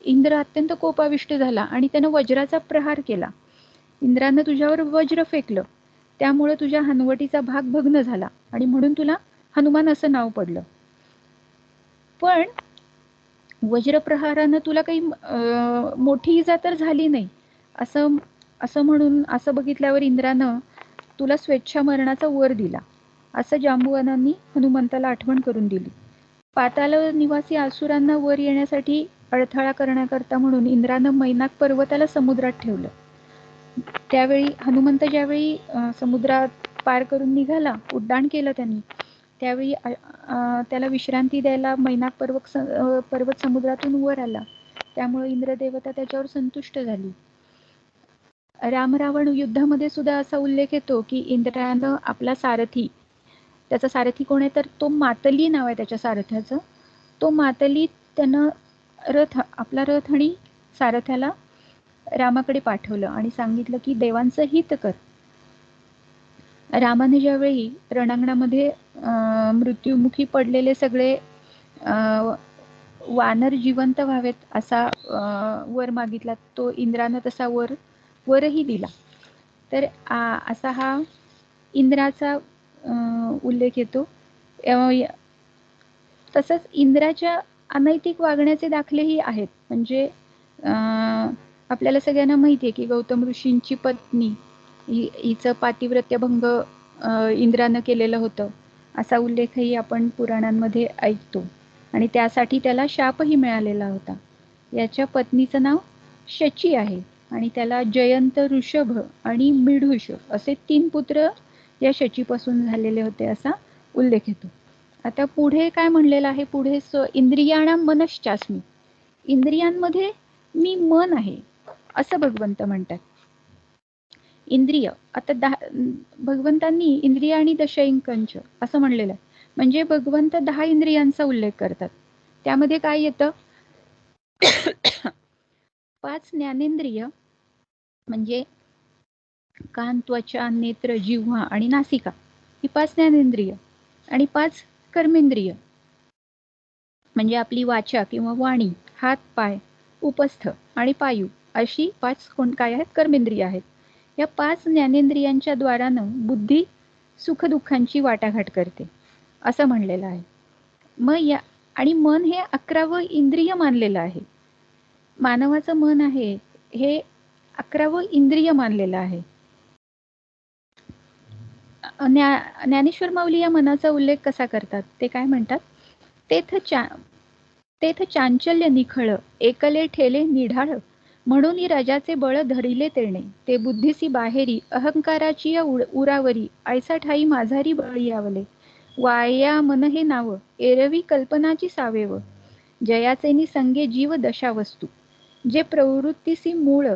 Speaker 1: इंद्र अत्यंत कोपाविष्ट झाला आणि त्यानं वज्राचा प्रहार केला. इंद्रानं तुझ्यावर वज्र फेकलं, त्यामुळे तुझ्या हनवटीचा भाग भग्न झाला आणि म्हणून तुला हनुमान असं नाव पडलं. पण वज्रप्रहारानं तुला काही मोठी इजा तर झाली नाही, असं म्हणून असं बघितल्यावर इंद्रानं तुला स्वेच्छा मरणाचा वर दिला, असं जांबुवानांनी हनुमंताला आठवण करून दिली. पाताल निवासी असुरांना वर येण्यासाठी अडथळा करण्याकरता म्हणून इंद्रानं मैनाक पर्वताला समुद्रात ठेवलं. त्यावेळी हनुमंत ज्यावेळी समुद्रात पार करून निघाला, उड्डाण केलं त्यांनी, त्यावेळी त्याला विश्रांती द्यायला मैनाक पर्वत समुद्रातून वर आला. त्यामुळे इंद्रदेवता त्याच्यावर संतुष्ट झाली. राम-रावण युद्धामध्ये सुद्धा असा उल्लेख येतो की इंद्रानं आपला सारथी, त्याचा सारथी कोण आहे तर तो मातली नाव आहे त्याच्या सारथ्याचं, तो मातली त्यानं आपला रथ आणि सारथ्याला रामाकडे पाठवलं आणि सांगितलं की देवांचं हित कर. रामाने ज्यावेळी रणांगणामध्ये मृत्युमुखी पडलेले सगळे वानर जिवंत व्हावेत असा वर मागितला, तो इंद्रानं तसा वर वरही दिला. तर असा हा इंद्राचा उल्लेख येतो. तसंच इंद्राच्या अनैतिक वागण्याचे दाखलेही आहेत. म्हणजे आपल्याला सगळ्यांना माहिती आहे की गौतम ऋषींची पत्नी हिचं पातिव्रत्यभंग इंद्रानं केलेलं होतं, असा उल्लेखही आपण पुराणांमध्ये ऐकतो. आणि त्यासाठी त्याला शापही मिळालेला होता. याच्या पत्नीचं नाव शची आहे आणि त्याला जयंत, ऋषभ आणि मिढुष असे 3 पुत्र या शचीपासून झालेले होते, असा उल्लेख येतो. आता पुढे काय म्हणलेलं आहे, पुढे इंद्रियाणां मनश्चास्मी, इंद्रियांमध्ये मी मन आहे असं भगवंत म्हणतात. इंद्रिय आता भगवंतांनी इंद्रिय आणि दशइंकंच असं म्हणलेलं आहे. म्हणजे भगवंत 10 इंद्रियांचा उल्लेख करतात. त्यामध्ये काय येतं 5 ज्ञानेंद्रिय म्हणजे कान, त्वचा, नेत्र, जिव्हा आणि नासिका ही 5 ज्ञानेंद्रिय आणि 5 कर्मेंद्रिय म्हणजे आपली वाचा किंवा वाणी, हात, पाय, उपस्थ आणि पायू अशी 5 काय आहेत, कर्मेंद्रिय आहेत. या 5 ज्ञानेंद्रियांच्या द्वारानं बुद्धी सुखदुःखांची वाटाघाट करते असं म्हणलेलं आहे. मग आणि मन हे 11वं इंद्रिय मानलेलं आहे. मानवाचं मन आहे हे 11वं इंद्रिय मानलेलं आहे. ज्ञानेश्वर माऊली या मनाचा उल्लेख कसा करतात, ते काय म्हणतात, तेथ चांचल्य निखळ एकले ठेले निढाळ म्हणून राजाचे बळ धरिले तेणे ते बुद्धीसी बाहेरी अहंकाराची उरावरी ऐसा ठाई माझारी बळी यावले वाया मन हे नाव एरवी कल्पनाची सावेव जयाचे संगे जीव दशा वस्तू जे प्रवृत्तीसी मूळ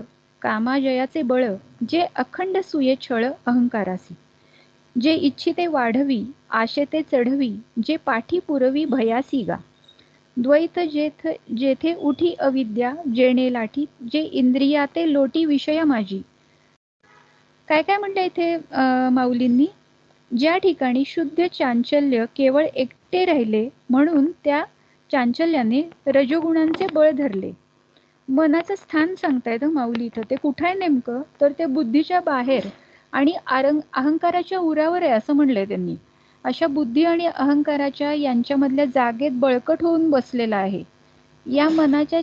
Speaker 1: कामाजयाचे बळ जे अखंड सुये छळ अहंकारासी जे इच्छिते वाढवी आशेते चढवी जे पाठी पुरवी भयासी गा द्वैत जेथे उठी अविद्या जेणे लाठी जे इंद्रियाते लोटी विषय माझी. काय काय म्हणलं इथे माऊलींनी, ज्या ठिकाणी शुद्ध चांचल्य केवळ एकटे राहिले म्हणून त्या चांचल्याने रजोगुणांचे बळ धरले. मनाचं स्थान सांगतायत माऊली इथं. ते कुठं आहे नेमकं, तर ते बुद्धीच्या बाहेर आणि अहंकाराच्या उरावर आहे असं म्हणलंय त्यांनी. अशा बुद्धी आणि अहंकाराच्या यांच्यामधल्या जागेत बळकट होऊन बसलेला आहे. या मनाच्या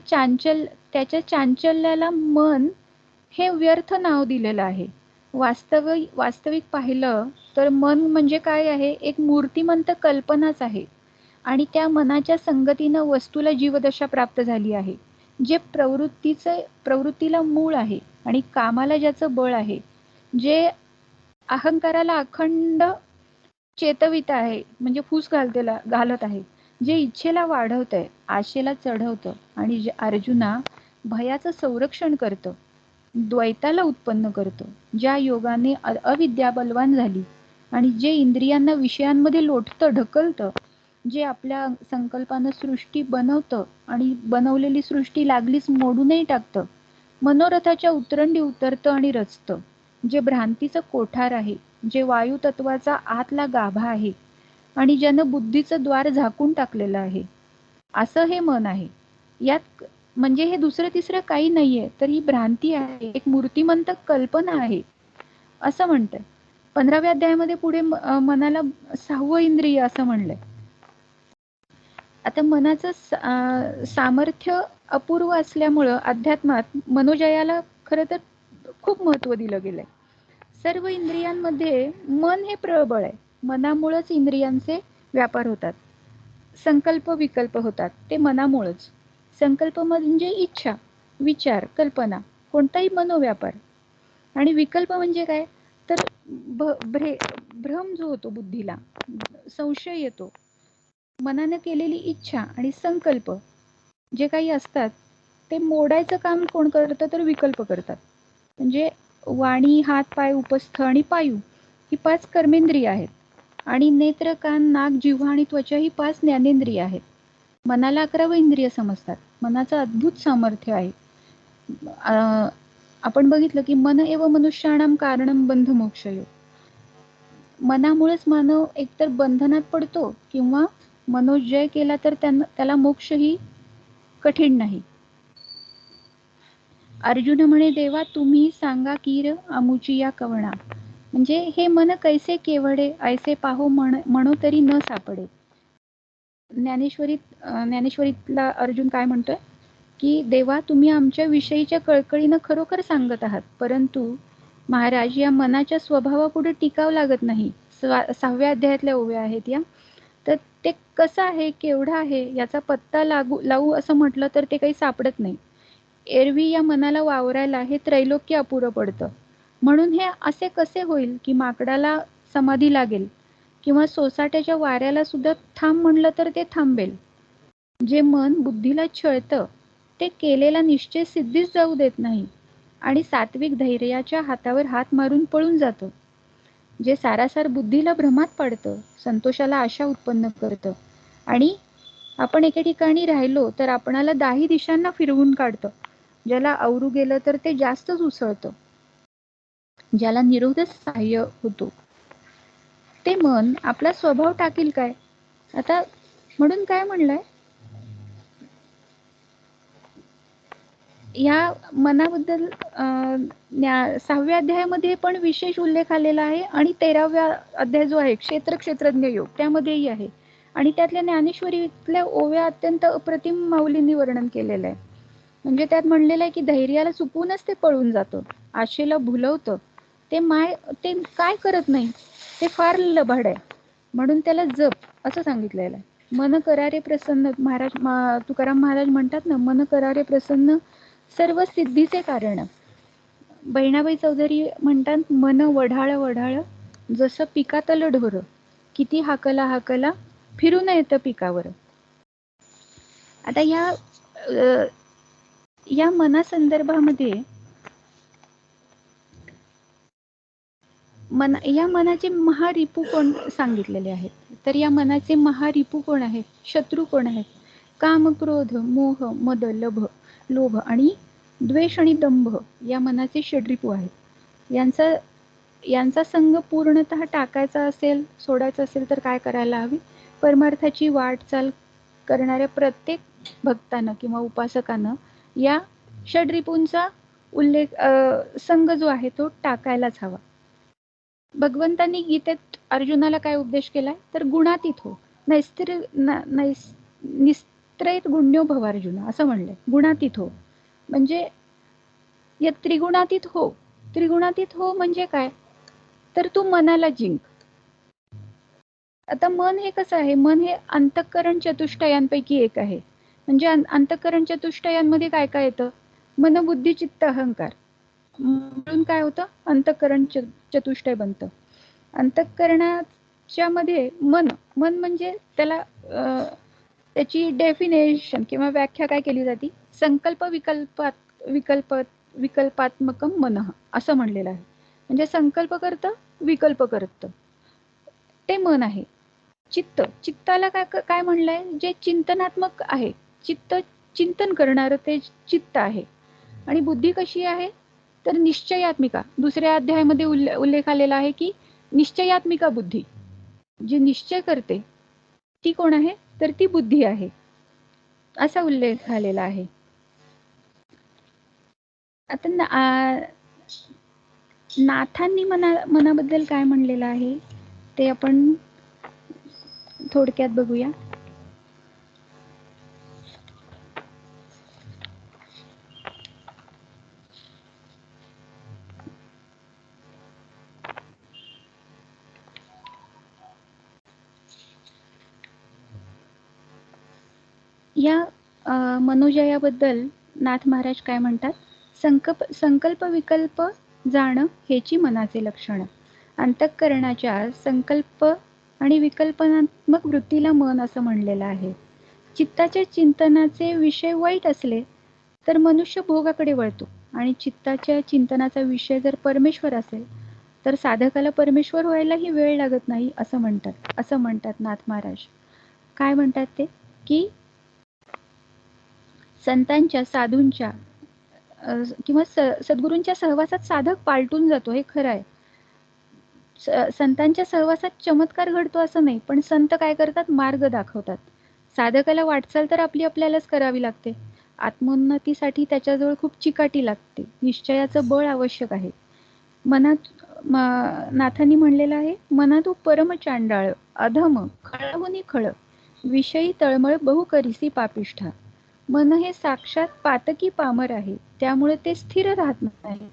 Speaker 1: त्याच्या चांचल्याला मन हे व्यर्थ नाव दिलेलं आहे. वास्तविक पाहिलं तर मन म्हणजे काय आहे, एक मूर्तिमंत कल्पनाच आहे आणि त्या मनाच्या संगतीनं वस्तूला जीवदशा प्राप्त झाली आहे. जे प्रवृत्तीला मूळ आहे आणि कामाला ज्याचं बळ आहे, जे अहंकाराला अखंड चेतवित आहे म्हणजे फूस घालत आहे, जे इच्छेला वाढवतंय, आशेला चढवतं आणि जे अर्जुना भयाचं संरक्षण करतं, द्वैताला उत्पन्न करतं, ज्या योगाने अविद्या बलवान झाली आणि जे इंद्रियांना विषयांमध्ये लोटतं, ढकलतं, जे आपल्या संकल्पानं सृष्टी बनवतं आणि बनवलेली सृष्टी लागलीच मोडूनही टाकतं, मनोरथाच्या उतरंडी उतरतं आणि रचतं, जे भ्रांतीचं कोठार आहे, जे वायू तत्वाचा आतला गाभा आहे आणि ज्यानं बुद्धीचं द्वार झाकून टाकलेलं आहे, असं हे मन आहे. यात म्हणजे हे दुसरं तिसरं काही नाहीये, तर ही भ्रांती आहे, एक मूर्तिमंत कल्पना आहे असं म्हणतंय. 15व्या अध्यायामध्ये पुढे मनाला 6वं इंद्रिय असं म्हणलंय. आता मनाचं सामर्थ्य अपूर्व असल्यामुळं अध्यात्मात मनोजयाला खरं तर खूप महत्त्व दिलं गेलंय. सर्व इंद्रियांमध्ये मन हे प्रबळ आहे. मनामुळेच इंद्रियांचे व्यापार होतात, संकल्प विकल्प होतात, ते मनामुळेच. संकल्प म्हणजे इच्छा, विचार, कल्पना, कोणताही मनोव्यापार. आणि विकल्प म्हणजे काय, तर भ्रम जो होतो बुद्धीला, संशय येतो. मनानं केलेली इच्छा आणि संकल्प जे काही असतात ते मोडायचं काम कोण करतं, तर विकल्प करतात. म्हणजे वाणी, हात, पाय, उपस्थ आणि पायू ही 5 कर्मेंद्रिय आहेत आणि नेत्र, कान, नाक, जिव्हा आणि त्वचा ही 5 ज्ञानेंद्रिय आहेत. मनाला 11वं इंद्रिय समजतात. मनाचं अद्भुत सामर्थ्य आहे. आपण बघितलं की मन एव मनुष्याणाम कारणम बंध मोक्षयो. मनामुळेच मानव एकतर बंधनात पडतो किंवा मनोजय केला तर त्याला मोक्षही कठीण नाही. अर्जुन म्हणे देवा तुम्ही सांगा कीर अमुची या कवणा. म्हणजे हे मन कैसे केवडे ऐसे पाहो म्हणो तरी न सापडे. ज्ञानेश्वरीतला अर्जुन काय म्हणतोय की देवा तुम्ही आमच्या विषयीच्या कळकळीनं खरोखर सांगत आहात, परंतु महाराज या मनाच्या स्वभावापुढे टिकावं लागत नाही. 6व्या अध्यायातल्या ओव्या आहेत या. तर ते कसं आहे, केवढं आहे याचा पत्ता लावू असं म्हटलं तर ते काही सापडत नाही. एरवी या मनाला वावरायला हे त्रैलोक्य अपुरं पडतं. म्हणून हे असे कसे होईल की माकडाला समाधी लागेल किंवा सोसाट्याच्या वाऱ्याला सुद्धा थांब म्हणलं तर ते थांबेल. जे मन बुद्धीला छळतं ते केलेला निश्चय सिद्धीच जाऊ देत नाही आणि सात्विक धैर्याच्या हातावर हात मारून पळून जातं. जे सारासार बुद्धीला भ्रमात पाडतं, संतोषाला आशा उत्पन्न करतं आणि आपण एके ठिकाणी राहिलो तर आपणाला 10 दिशांना फिरवून काढतं. ज्याला आवरू गेलं तर ते जास्तच उसळतं, ज्याला निरोधच सहाय्य होतो. ते मन आपला स्वभाव टाकील काय? आता म्हणून काय म्हणलंय, या मनाबद्दल 6व्या अध्यायामध्ये पण विशेष उल्लेख आलेला आहे आणि 13व्या अध्याय जो आहे क्षेत्रज्ञ योग त्यामध्येही आहे आणि त्यातल्या ज्ञानेश्वरीतल्या ओव्या अत्यंत अप्रतिम माऊलींनी वर्णन केलेलं आहे. म्हणजे त्यात म्हणलेलं आहे की धैर्याला चुकूनच ते पळून जातं, आशेला भुलवतं, ते काय करत नाही, ते फार लबाड आहे, म्हणून त्याला जप असं सांगितलेलं आहे. मन करारे प्रसन्न, तुकाराम महाराज म्हणतात ना, मन करारे प्रसन्न सर्व सिद्धीचे कारण. बहिणाबाई चौधरी म्हणतात, मन वढाळ वढाळ जसं पिकातलं ढोर, किती हाकला फिरून येतं पिकावर. आता या मनासंदर्भामध्ये या मनाचे महारिपू कोण सांगितलेले आहेत. तर या मनाचे महारिपू कोण आहेत, शत्रू कोण आहेत? काम, क्रोध, मोह, मद, लोभ आणि द्वेष आणि दंभ या मनाचे षड्रिपू आहेत. यांचा संग पूर्णतः टाकायचा असेल, सोडायचा असेल तर काय करायला हवी? परमार्थाची वाटचाल करणाऱ्या प्रत्येक भक्तानं किंवा उपासकानं या षड्रिपूंचा संघ जो आहे तो टाकायलाच हवा. भगवंतांनी गीतेत अर्जुनाला काय उपदेश केलाय, तर गुणातीत हो, निस्त्रयित गुण्यो भव अर्जुन असं म्हणलंय. गुणातीत हो म्हणजे या त्रिगुणातीत हो. त्रिगुणातीत हो म्हणजे काय, तर तू मनाला जिंक. आता मन हे कसं आहे, मन हे अंतःकरण चतुष्टयांपैकी एक आहे. म्हणजे अंतःकरण चतुष्टयांमध्ये काय काय येतं, मन, बुद्धी, चित्त, अहंकार म्हणून काय होतं, अंतःकरण चतुष्टय बनतं. अंतःकरणाच्या मध्ये मन म्हणजे त्याला त्याची डेफिनेशन किंवा व्याख्या काय केली जाते, संकल्प विकल्पात्मकम मनः असं म्हणलेलं आहे. म्हणजे संकल्प करतं, विकल्प करतं, ते मन आहे. चित्ताला काय म्हणलंय, जे चिंतनात्मक आहे, चिंतन करणारं ते चित्त आहे. आणि बुद्धी कशी आहे, तर निश्चयात्मिका. दुसऱ्या अध्यायामध्ये उल्लेख आलेला आहे की निश्चयात्मिका बुद्धी, जी निश्चय करते ती कोण आहे, तर ती बुद्धी आहे, असा उल्लेख आलेला आहे. आता नाथांनी मनाबद्दल काय म्हणलेलं आहे ते आपण थोडक्यात बघूया. या मनोजयाबद्दल नाथ महाराज काय म्हणतात, संकल्प विकल्प जाणं हेची मनाचे लक्षण. अंतःकरणाच्या संकल्प आणि विकल्पनात्मक वृत्तीला मन असं म्हणलेलं आहे. चित्ताच्या चिंतनाचे विषय वाईट असले तर मनुष्य भोगाकडे वळतो आणि चित्ताच्या चिंतनाचा विषय जर परमेश्वर असेल तर साधकाला परमेश्वर व्हायलाही वेळ लागत नाही असं म्हणतात नाथ महाराज. काय म्हणतात ते, की संतांच्या, साधूंच्या किंवा सद्गुरूंच्या सहवासात साधक पालटून जातो, हे खरं आहे. संतांच्या सहवासात चमत्कार घडतो असं नाही, पण संत काय करतात, मार्ग दाखवतात. साधकाला वाटचाल तर आपल्यालाच करावी लागते. आत्मोन्नतीसाठी त्याच्याजवळ खूप चिकाटी लागते, निश्चयाचं बळ आवश्यक आहे. नाथांनी म्हणलेलं आहे, मना तू परम चांडाळ, अधम खळहुनी खळ, विषयी तळमळ बहु करिसी पापिष्ठा. मन हे साक्षात पातकी पामर आहे, त्यामुळे ते स्थिर राहत नाही.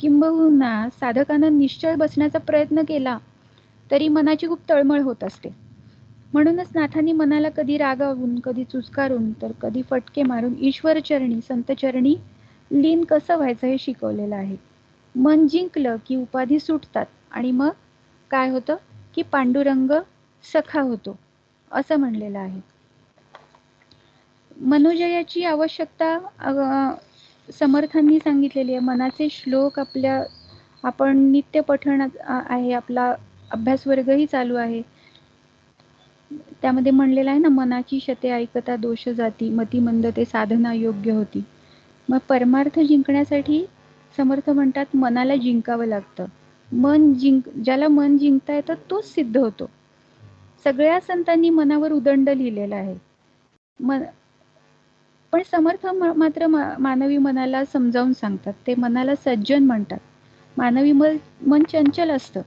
Speaker 1: किंबहुना साधकानं निश्चळ बसण्याचा प्रयत्न केला तरी मनाची खूप तळमळ होत असते. म्हणूनच नाथांनी मनाला कधी रागावून, कधी चुचकारून, तर कधी फटके मारून ईश्वरचरणी, संतचरणी लीन कसं व्हायचं हे शिकवलेलं आहे. मन जिंकलं की उपाधी सुटतात आणि मग काय होतं की पांडुरंग सखा होतो, असं म्हणलेलं आहे. मनोजयाची आवश्यकता समर्थांनी सांगितलेली आहे. मनाचे श्लोक आपण नित्य पठण आहे, आपला अभ्यास वर्गही चालू आहे. त्यामध्ये म्हणलेलं आहे ना, मनाची शते ऐकता दोष जाती, मती मंद ते साधना योग्य होती. मग परमार्थ जिंकण्यासाठी समर्थ म्हणतात मनाला जिंकावं लागतं. ज्याला मन जिंकता येतं तोच सिद्ध होतो. सगळ्या संतांनी मनावर उदंड लिहिलेला आहे. पण समर्थ मात्र मानवी मनाला समजावून सांगतात. ते मनाला सज्जन म्हणतात. मानवी मन चंचल असतं,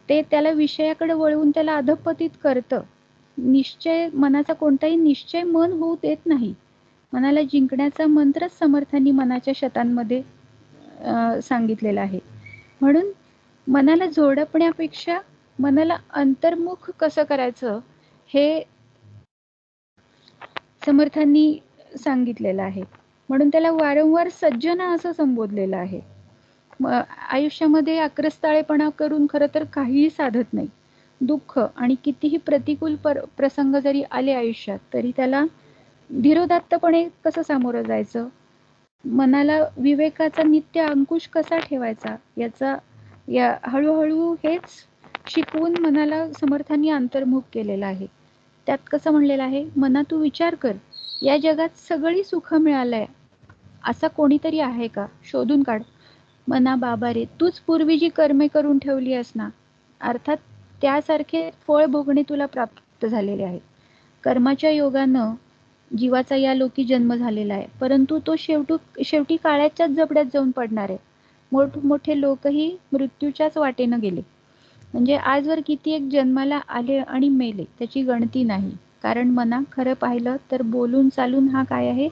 Speaker 1: ते त्याला विषयाकडे वळवून त्याला अधपतित करतं. मनाचा कोणताही निश्चय मन होऊ देत नाही. मनाला जिंकण्याचा मंत्रच समर्थांनी मनाच्या शतांमध्ये सांगितलेला आहे. म्हणून मनाला झोडपण्यापेक्षा मनाला अंतर्मुख कसं करायचं हे समर्थांनी सांगितलेलं आहे. म्हणून त्याला वारंवार सज्जन असं संबोधलेलं आहे. आयुष्यामध्ये आक्रस्ताळेपणा करून खरं तर काहीही साधत नाही. दुःख आणि कितीही प्रतिकूल प्रसंग जरी आले आयुष्यात, तरी त्याला धीरोदात्तपणे कसं सामोरं जायचं, मनाला विवेकाचा नित्य अंकुश कसा ठेवायचा, या हळूहळू हेच शिकवून मनाला समर्थांनी अंतर्मुख केलेलं आहे. त्यात कसं म्हणलेलं आहे, मना तू विचार कर, या जगात सगळी सुख मिळालंय असा कोणीतरी आहे का, शोधून काढ. मना बाबा रे, तूच पूर्वी जी कर्मे करून ठेवली आहेस ना, अर्थात त्यासारखे फळ भोगणे तुला प्राप्त झालेले आहे. कर्माच्या योगानं जीवाचा या लोकी जन्म झालेला आहे, परंतु तो शेवटी काळाच्याच जबड्यात जाऊन पडणार आहे. मोठमोठे लोकही मृत्यूच्याच वाटेनं गेले. म्हणजे आजवर किती एक जन्माला आले आणि मेले त्याची गणती नाही. कारण मना खरं पाहिलं तर बोलून चालून हा काय आहे,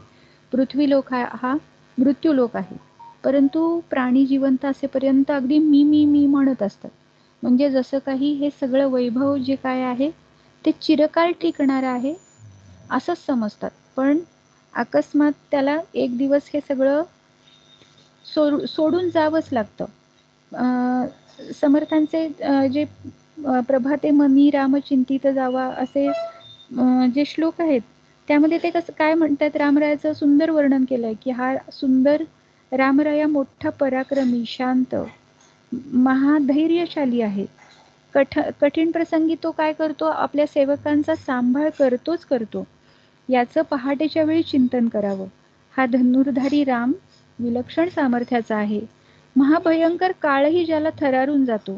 Speaker 1: पृथ्वी लोक हा मृत्यू लोक आहे. परंतु प्राणी जिवंत असेपर्यंत अगदी मी म्हणत असतात. म्हणजे जसं काही हे सगळं वैभव जे काय आहे ते चिरकाळ टिकणार आहे असंच समजतात. पण अकस्मात त्याला एक दिवस हे सगळं सोडून जावंच लागतं. समर्थांचे जे प्रभाते मनी राम चिंतित जावा असे जे श्लोक आहेत, त्यामध्ये ते कसं काय म्हणतात, रामरायाचं सुंदर वर्णन केलंय की हा सुंदर रामराया मोठा पराक्रमी, शांत, महाधैर्यशाली आहे. कठीण प्रसंगी तो काय करतो, आपल्या सेवकांचा सांभाळ करतो. याचं पहाटेच्या वेळी चिंतन करावं. हा धनुर्धारी राम विलक्षण सामर्थ्याचा आहे. महाभयंकर काळही ज्याला थरारून जातो,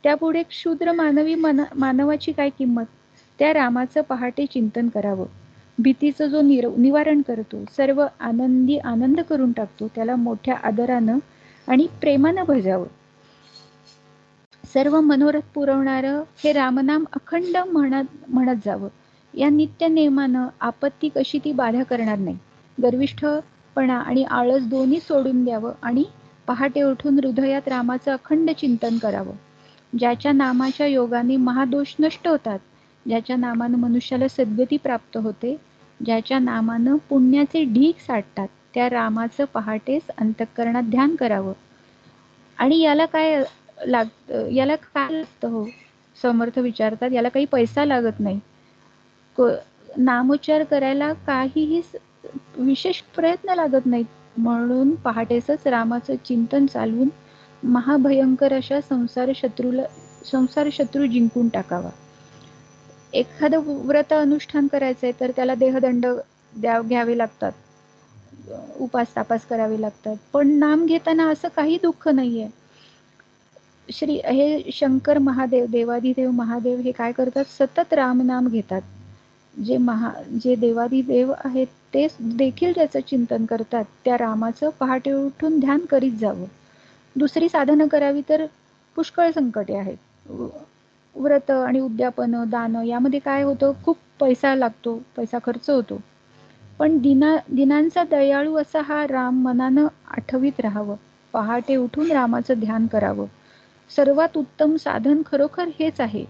Speaker 1: त्यापुढे क्षुद्र मानवाची काय किंमत. त्या रामाचं पहाटे चिंतन करावं. भीतीचं जो निवारण करतो, सर्व आनंद करून टाकतो, त्याला मोठ्या आदरानं आणि प्रेमानं भजावं. सर्व मनोरथ पुरवणारं हे रामनाम अखंड म्हणत जावं. या नित्य नेमानं आपत्ती कशी ती बाधा करणार नाही. गर्विष्ठपणा आणि आळस दोन्ही सोडून द्यावं आणि पहाटे उठून हृदयात रामाचं अखंड चिंतन करावं. ज्याच्या नामाच्या योगाने महादोष नष्ट होतात, ज्याच्या नामानं मनुष्याला सद्गती प्राप्त होते, ज्याच्या नामानं पुण्याचे ढीग साठतात, त्या रामाचं पहाटेच अंतःकरणात ध्यान करावं. आणि याला काय लागतं हो, समर्थ विचारतात. याला काही पैसा लागत नाही. नामोच्चार करायला काहीही विशेष प्रयत्न लागत नाहीत. म्हणून पहाटेच रामाचं चिंतन चालवून महाभयंकर अशा संसार शत्रू जिंकून टाकावा. एखादं व्रत अनुष्ठान करायचंय तर त्याला देहदंड घ्यावे लागतात, उपास तापास करावे लागतात. पण नाम घेताना असं काही दुःख नाहीये. हे शंकर महादेव, देवाधिदेव महादेव हे काय करतात, सतत रामनाम घेतात. जे देवादिदेव आहेत ते देखील त्याचं चिंतन करतात, त्या रामाचं पहाटे उठून ध्यान करीत जावं. दुसरी साधनं करावी तर पुष्कळ संकटे आहेत. व्रत आणि उद्यापन, दान यामध्ये काय होतं, खूप पैसा लागतो, पैसा खर्च होतो. पण दिनांचा दयाळू असा हा राम मनानं आठवीत राहावं, पहाटे उठून रामाचं ध्यान करावं. सर्वात उत्तम साधन खरोखर हेच आहे.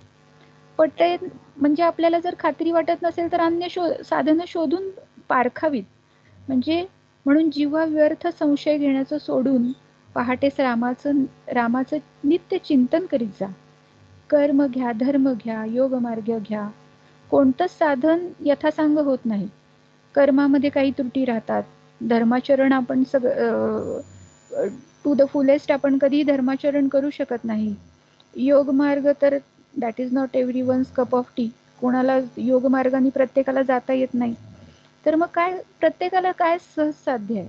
Speaker 1: पटते म्हणजे आपल्याला जर खात्री वाटत नसेल तर अन्य साधनं शोधून पारखावीत. म्हणून जीवा व्यर्थ संशय घेण्याचं सोडून पहाटेच रामाचं नित्य चिंतन करीत जा. कर्म घ्या, धर्म घ्या, योग मार्ग घ्या, कोणतंच साधन यथासांग होत नाही. कर्मामध्ये काही त्रुटी राहतात. धर्माचरण आपण टू द फुलेस्ट आपण कधीही धर्माचरण करू शकत नाही. योग मार्ग तर that is not everyone's cup of T. कोणाला योग मार्गाने प्रत्येकाला जाता येत नाही. तर मग काय प्रत्येकाला काय सहज साध्य आहे?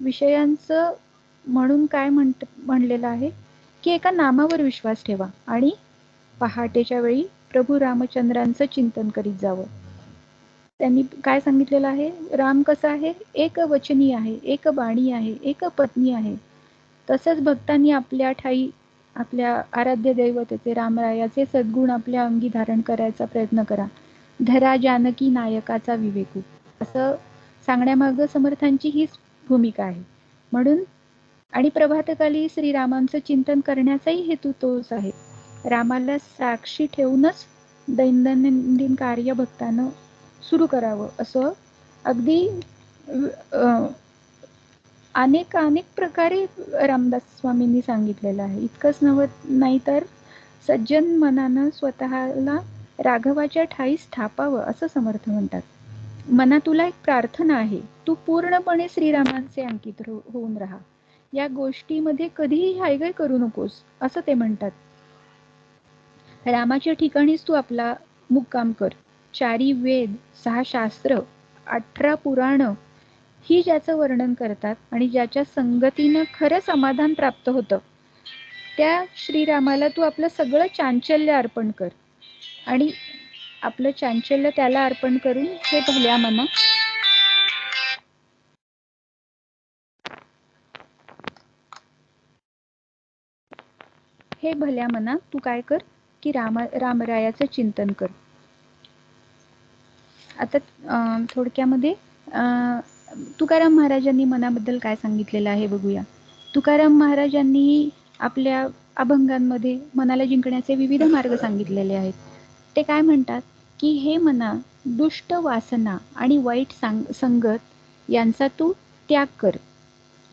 Speaker 1: विषयांचं म्हणून काय म्हणलेलं आहे की एका नामावर विश्वास ठेवा आणि पहाटेच्या वेळी प्रभू रामचंद्रांचं चिंतन करीत जावं. त्यांनी काय सांगितलेलं आहे? राम कसा आहे? एक वचनी आहे, एक बाणी आहे, एक पत्नी आहे. तसंच भक्तांनी आपल्या ठाई आपल्या आराध्य दैवतेचे रामरायाचे सद्गुण आपल्या अंगी धारण करायचा प्रयत्न करा. धरा जानकी नायकाचा विवेकू, असं सांगण्यामागं समर्थांची हीच भूमिका आहे. म्हणून आणि प्रभातकाली श्रीरामांचं चिंतन करण्याचाही हेतू तोच आहे. रामाला साक्षी ठेवूनच दैनंदिन कार्य भक्तानं सुरू करावं, असं अगदी अनेक प्रकारे रामदास स्वामींनी सांगितलेलं आहे. इतकंच नाही तर सज्जन मनानं स्वतःला राघवाच्या ठाई स्थापावं, असं समर्थ म्हणतात. मना तुला एक प्रार्थना आहे, तू पूर्णपणे श्रीरामांचे अंकित होऊन राहा. या गोष्टीमध्ये कधीही हायगय करू नकोस, असं ते म्हणतात. रामाच्या ठिकाणीच तू आपला मुक्काम कर. 4 वेद, 6 शास्त्र, 18 पुराण ही ज्याचं वर्णन करतात आणि ज्याच्या संगतीनं खरं समाधान प्राप्त होतं, त्या श्रीरामाला तू आपलं सगळं चांचल्य अर्पण कर. आणि आपलं चांचल्य त्याला अर्पण करून हे भल्या मना तू काय कर की रामरायाचं चिंतन कर. आता थोडक्यामध्ये तुकाराम महाराजांनी मनाबद्दल काय सांगितलेलं आहे बघूया. तुकाराम महाराजांनी आपल्या अभंगांमध्ये मनाला जिंकण्याचे विविध मार्ग सांगितलेले आहेत. ते काय म्हणतात की हे मना, दुष्ट वासना आणि वाईट संगत यांचा तू त्याग कर.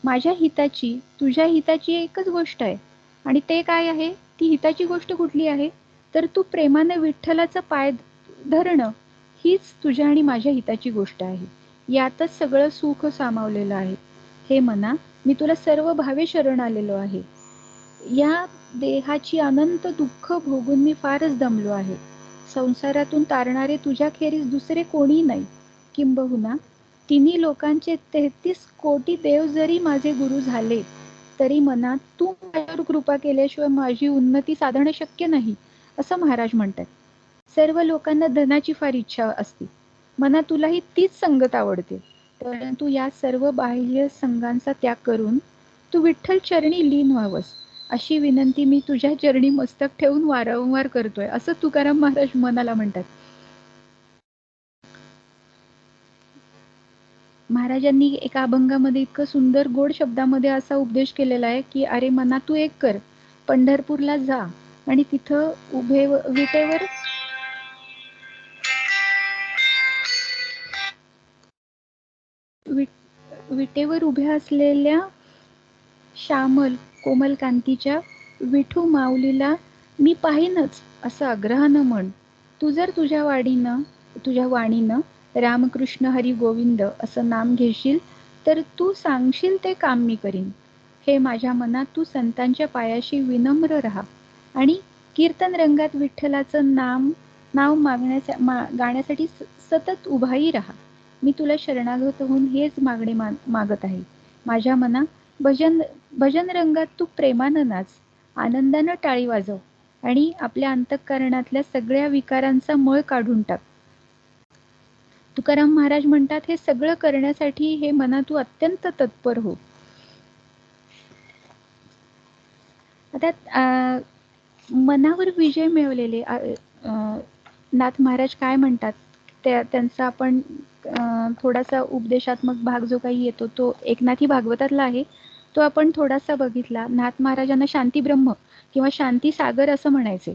Speaker 1: माझ्या हिताची, तुझ्या हिताची एकच गोष्ट आहे. आणि ते काय आहे? ती हिताची गोष्ट कुठली आहे? तर तू प्रेमाने विठ्ठलाचा पाय धरणं हीच तुझ्या आणि माझ्या हिताची गोष्ट आहे. यातच सगळं सुख सामावलेलं आहे. हे मना, मी तुला सर्व भावे शरण आलेलो आहे. या देहाची अनंत दुःख भोगून मी फारच दमलो आहे. संसारातून तारणारे तुझ्याखेरीज दुसरे कोणी नाही. किंबहुना तिन्ही लोकांचे 33 कोटी देव जरी माझे गुरु झाले तरी मना तू माझ्यावर कृपा केल्याशिवाय माझी उन्नती साधणं शक्य नाही, असं महाराज म्हणतात. सर्व लोकांना धनाची फार इच्छा असते. मना तुलाही तीच संगत आवडते. परंतु या सर्व बाह्य संघांचा त्याग करून तू विठ्ठल चरणी लीन व्हावंस, अशी विनंती मी तुझ्या चरणी मस्तक ठेवून वारंवार करतोय, असं तुकाराम महाराज मनाला म्हणतात. महाराजांनी एका अभंगामध्ये इतकं सुंदर गोड शब्दामध्ये असा उपदेश केलेला आहे की अरे मना तू एक कर, पंढरपूरला जा आणि तिथं विटेवर उभ्या असलेल्या श्यामल कोमल कांतीच्या विठू माऊलीला मी पाहीनच, असं आग्रहानं म्हण. तू जर तुझ्या वाणीनं रामकृष्ण हरी गोविंद असं नाम घेशील तर तू सांगशील ते काम मी करीन. हे माझ्या मनात तू संतांच्या पायाशी विनम्र राहा आणि कीर्तन रंगात विठ्ठलाचं नाव गाण्यासाठी सतत उभाही राहा. मी तुला शरणागत होऊन हेच मागणे मागत आहे. माझ्या मना, भजन रंगात तू प्रेमानं नाच, आनंदानं टाळी वाजव आणि आपल्या अंतःकरणातल्या सगळ्या विकारांचा मळ काढून टाक. तुकाराम महाराज म्हणतात, हे सगळं करण्यासाठी हे मना तू अत्यंत तत्पर हो. आता मनावर विजय मिळवलेले नाथ महाराज काय म्हणतात, त्यांचा आपण थोडासा उपदेशात्मक भाग जो काही येतो तो एकनाथी भागवतातला आहे, तो आपण थोडासा बघितला. नाथ महाराजांना शांती ब्रह्म किंवा शांती सागर असं म्हणायचे.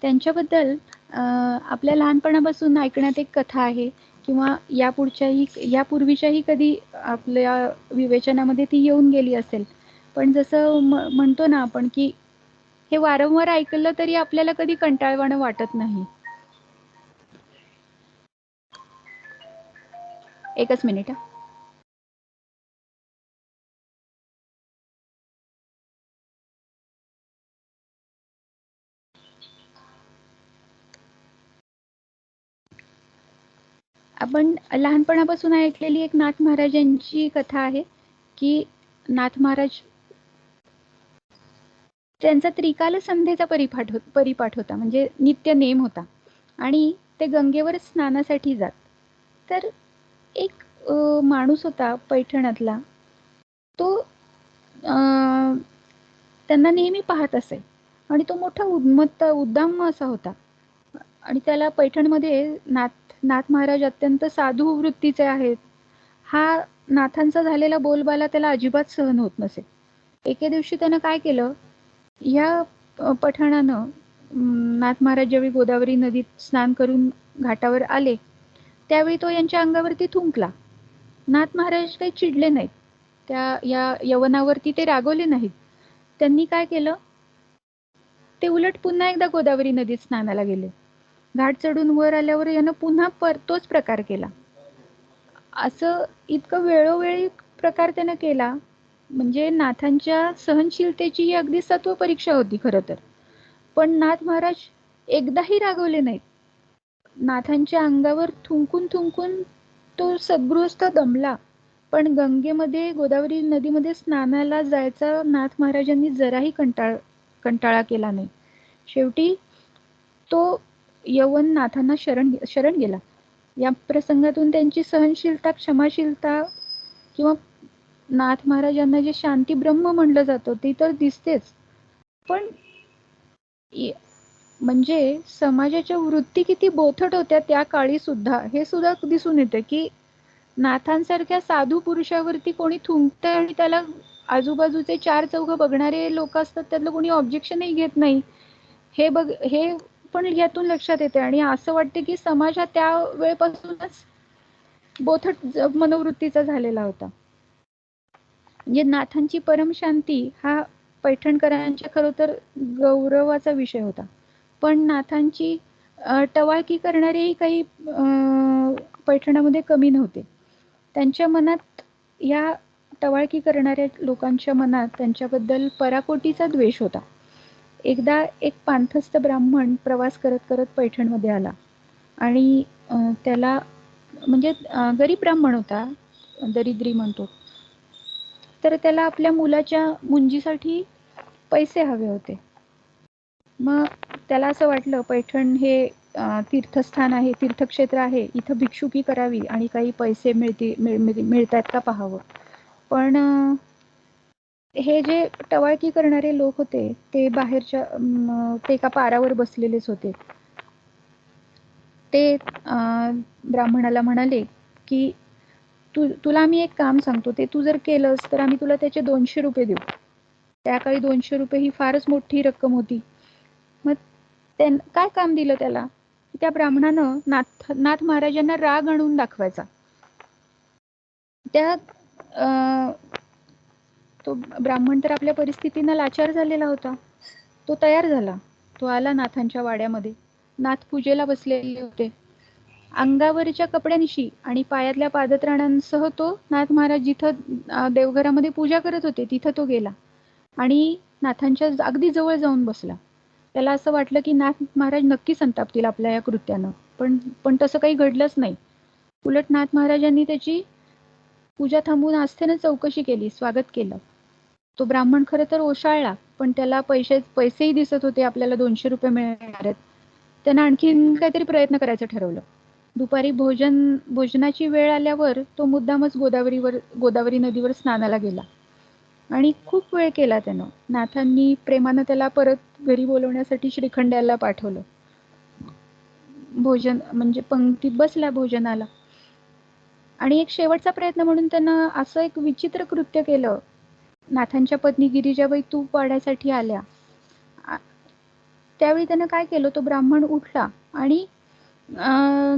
Speaker 1: त्यांच्याबद्दल आपल्या लहानपणापासून ऐकण्यात एक कथा आहे किंवा यापूर्वीच्याही कधी आपल्या विवेचनामध्ये ती येऊन गेली असेल. पण जसं म्हणतो ना आपण की हे वारंवार ऐकलं तरी आपल्याला कधी कंटाळवाणं वाटत नाही. एकच मिनिट. आपण लहानपणापासून ऐकलेली एक नाथ महाराजांची कथा आहे की नाथ महाराज त्यांचा त्रिकाल संध्येचा परिपाठ होता, म्हणजे नित्य नेम होता आणि ते गंगेवर स्नानासाठी जात. तर एक माणूस होता पैठणातला, तो त्यांना नेहमी पाहत असे आणि तो मोठा उद्दाम असा होता आणि त्याला पैठणमध्ये नाथ महाराज अत्यंत साधू वृत्तीचे आहेत हा नाथांचा झालेला बोलबाला त्याला अजिबात सहन होत नसे. एके दिवशी त्यानं काय केलं, या पठाणानं नाथ महाराज ज्यावेळी गोदावरी नदीत स्नान करून घाटावर आले त्यावेळी तो यांच्या अंगावरती थुंकला. नाथ महाराज काही चिडले नाहीत, या यवनावरती ते रागवले नाहीत. त्यांनी काय केलं, ते उलट पुन्हा एकदा गोदावरी नदीत स्नानाला गेले. घाट चढून वर आल्यावर यानं पुन्हा तोच प्रकार केला. असं इतकं वेळोवेळी प्रकार त्यानं केला, म्हणजे नाथांच्या सहनशीलतेची ही अगदी सत्व परीक्षा होती खरं तर. पण नाथ महाराज एकदाही रागवले नाहीत. नाथांच्या अंगावर थुंकून थुंकून तो सद्गृहस्थ दमला, पण गंगेमध्ये गोदावरी नदीमध्ये स्नानाला जायचा नाथ महाराजांनी जराही कंटाळा केला नाही. शेवटी तो यवन नाथांना शरण गेला. या प्रसंगातून त्यांची सहनशीलता, क्षमाशीलता किंवा नाथ महाराजांना जे शांती ब्रह्म म्हणलं जातं ते तर दिसतेच, पण म्हणजे समाजाच्या वृत्ती किती बोथट होत्या त्या काळी सुद्धा हे सुद्धा दिसून येते की नाथांसारख्या साधू पुरुषावरती कोणी थुंकतं आणि त्याला आजूबाजूचे चार चौघ बघणारे लोक असतात त्यातलं कोणी ऑब्जेक्शनही घेत नाही. हे पण यातून लक्षात येते आणि असं वाटते की समाज हा त्या वेळेपासूनच बोथट मनोवृत्तीचा झालेला होता. म्हणजे नाथांची परमशांती हा पैठणकरांच्या खरं तर गौरवाचा विषय होता. पण नाथांची टवाळकी करणारेही काही पैठणामध्ये कमी नव्हते. त्यांच्या मनात, या टवाळकी करणाऱ्या लोकांच्या मनात त्यांच्याबद्दल पराकोटीचा द्वेष होता. एकदा एक पांथस्थ ब्राह्मण प्रवास करत करत पैठणमध्ये आला आणि त्याला, म्हणजे गरीब ब्राह्मण होता, दरिद्री म्हणतो, तर त्याला आपल्या मुलाच्या मुंजीसाठी पैसे हवे होते. मग त्याला असं वाटलं पैठण हे तीर्थस्थान आहे, तीर्थक्षेत्र आहे, इथं भिक्षुकी करावी आणि काही पैसे मिळतात का पाहावं. पण हे जे टवाळकी करणारे लोक होते ते बाहेरच्या ते एका पारावर बसलेलेच होते. ते ब्राह्मणाला म्हणाले की तुला आम्ही एक काम सांगतो, ते तू जर केलंस तर आम्ही तुला त्याचे 200 रुपये देऊ. त्या काळी 200 रुपये ही फारच मोठी रक्कम होती. मग काय काम दिलं त्याला, त्या ब्राह्मणानं नाथ महाराजांना राग आणून दाखवायचा. त्या तो ब्राह्मण तर आपल्या परिस्थितीनं लाचार झालेला होता. तो तयार झाला, तो आला नाथांच्या वाड्यामध्ये. नाथ पूजेला बसलेले होते. अंगावरच्या कपड्यांशी आणि पायातल्या पादत्राणांसह तो नाथ महाराज जिथं देवघरामध्ये पूजा करत होते तिथं तो गेला आणि नाथांच्या अगदी जवळ जाऊन बसला. त्याला असं वाटलं की नाथ महाराज नक्की संतापतील आपल्या या कृत्यानं, पण तसं काही घडलंच नाही. उलट नाथ महाराजांनी त्याची पूजा थांबवून आस्थेनं चौकशी केली, स्वागत केलं. तो ब्राह्मण खरं तर ओशाळला, पण त्याला पैसेही दिसत होते, आपल्याला 200 रुपये मिळणार आहेत. त्यानं आणखीन काहीतरी प्रयत्न करायचं ठरवलं. दुपारी भोजनाची वेळ आल्यावर तो मुद्दामच गोदावरी नदीवर स्नानाला गेला आणि खूप वेळ केला त्यानं. नाथांनी प्रेमानं त्याला परत घरी बोलवण्यासाठी श्रीखंड पाठवलं. भोजन म्हणजे पंक्तीत बसला भोजनाला. आणि एक शेवटचा प्रयत्न म्हणून त्यानं असं एक विचित्र कृत्य केलं. नाथांच्या पत्नी गिरिजाबाई तूप वाढायसाठी आल्या. त्यावेळी त्यानं काय केलं, तो ब्राह्मण उठला आणि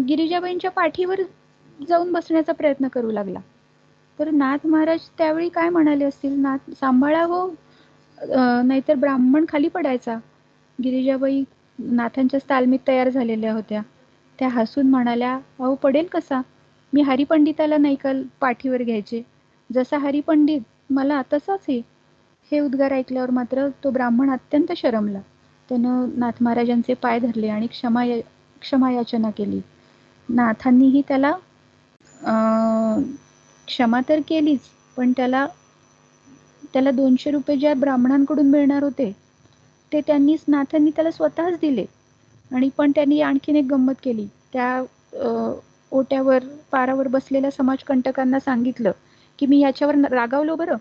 Speaker 1: गिरिजाबाईंच्या पाठीवर जाऊन बसण्याचा प्रयत्न करू लागला. तर नाथ महाराज त्यावेळी काय म्हणाले असतील, नाथ सांभाळा हो, नाहीतर ब्राह्मण खाली पडायचा. गिरिजाबाई नाथांच्या तालमीत तयार झालेल्या होत्या. त्या हसून म्हणाल्या, अहो पडेल कसा, मी हरिपंडिताला नाही का पाठीवर घ्यायचे, जसा हरिपंडित मला तसाच हे. हे उद्गार ऐकल्यावर मात्र तो ब्राह्मण अत्यंत शरमला. त्यानं नाथ महाराजांचे पाय धरले आणि क्षमायाचना केली. नाथांनीही त्याला क्षमा तर केलीच, पण त्याला 200 रुपये ज्या ब्राह्मणांकडून मिळणार होते ते नाथांनी त्याला स्वतःच दिले. आणि पण त्यांनी आणखीन एक गंमत केली. त्या ओट्यावर पारावर बसलेल्या समाजकंटकांना सांगितलं की मी ह्याच्यावर रागावलो बरं,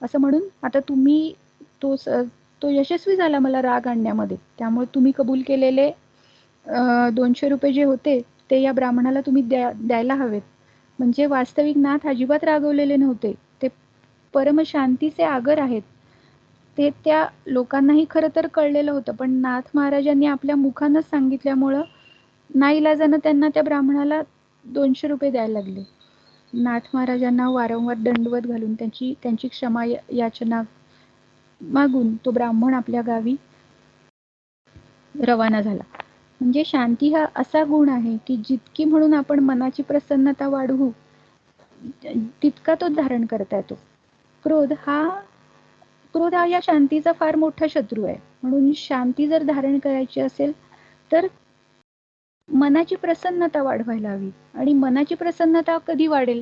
Speaker 1: असं म्हणून आता तुम्ही तो यशस्वी झाला मला राग आणण्यामध्ये, त्यामुळे तुम्ही कबूल केलेले 200 रुपये जे होते ते या ब्राह्मणाला तुम्ही द्यायला हवेत. म्हणजे वास्तविक नाथ अजिबात रागवलेले नव्हते, ते परमशांतीचे आगर आहेत. ते त्या लोकांनाही खरं तर कळलेलं होतं, पण नाथ महाराजांनी आपल्या मुखानंच सांगितल्यामुळं नाईलाजानं त्यांना त्या ब्राह्मणाला 200 रुपये द्यायला लागले. नाथ महाराजांना वारंवार दंडवत घालून त्यांची क्षमा याचना मागून तो ब्राह्मण आपल्या गावी रवाना झाला. म्हणजे शांती हा असा गुण आहे की जितकी म्हणून आपण मनाची प्रसन्नता वाढवू तितका तो धारण करता येतो. क्रोध हा या शांतीचा फार मोठा शत्रू आहे. म्हणून शांती जर धारण करायची असेल तर मनाची प्रसन्नता वाढवायला हवी. आणि मनाची प्रसन्नता कधी वाढेल,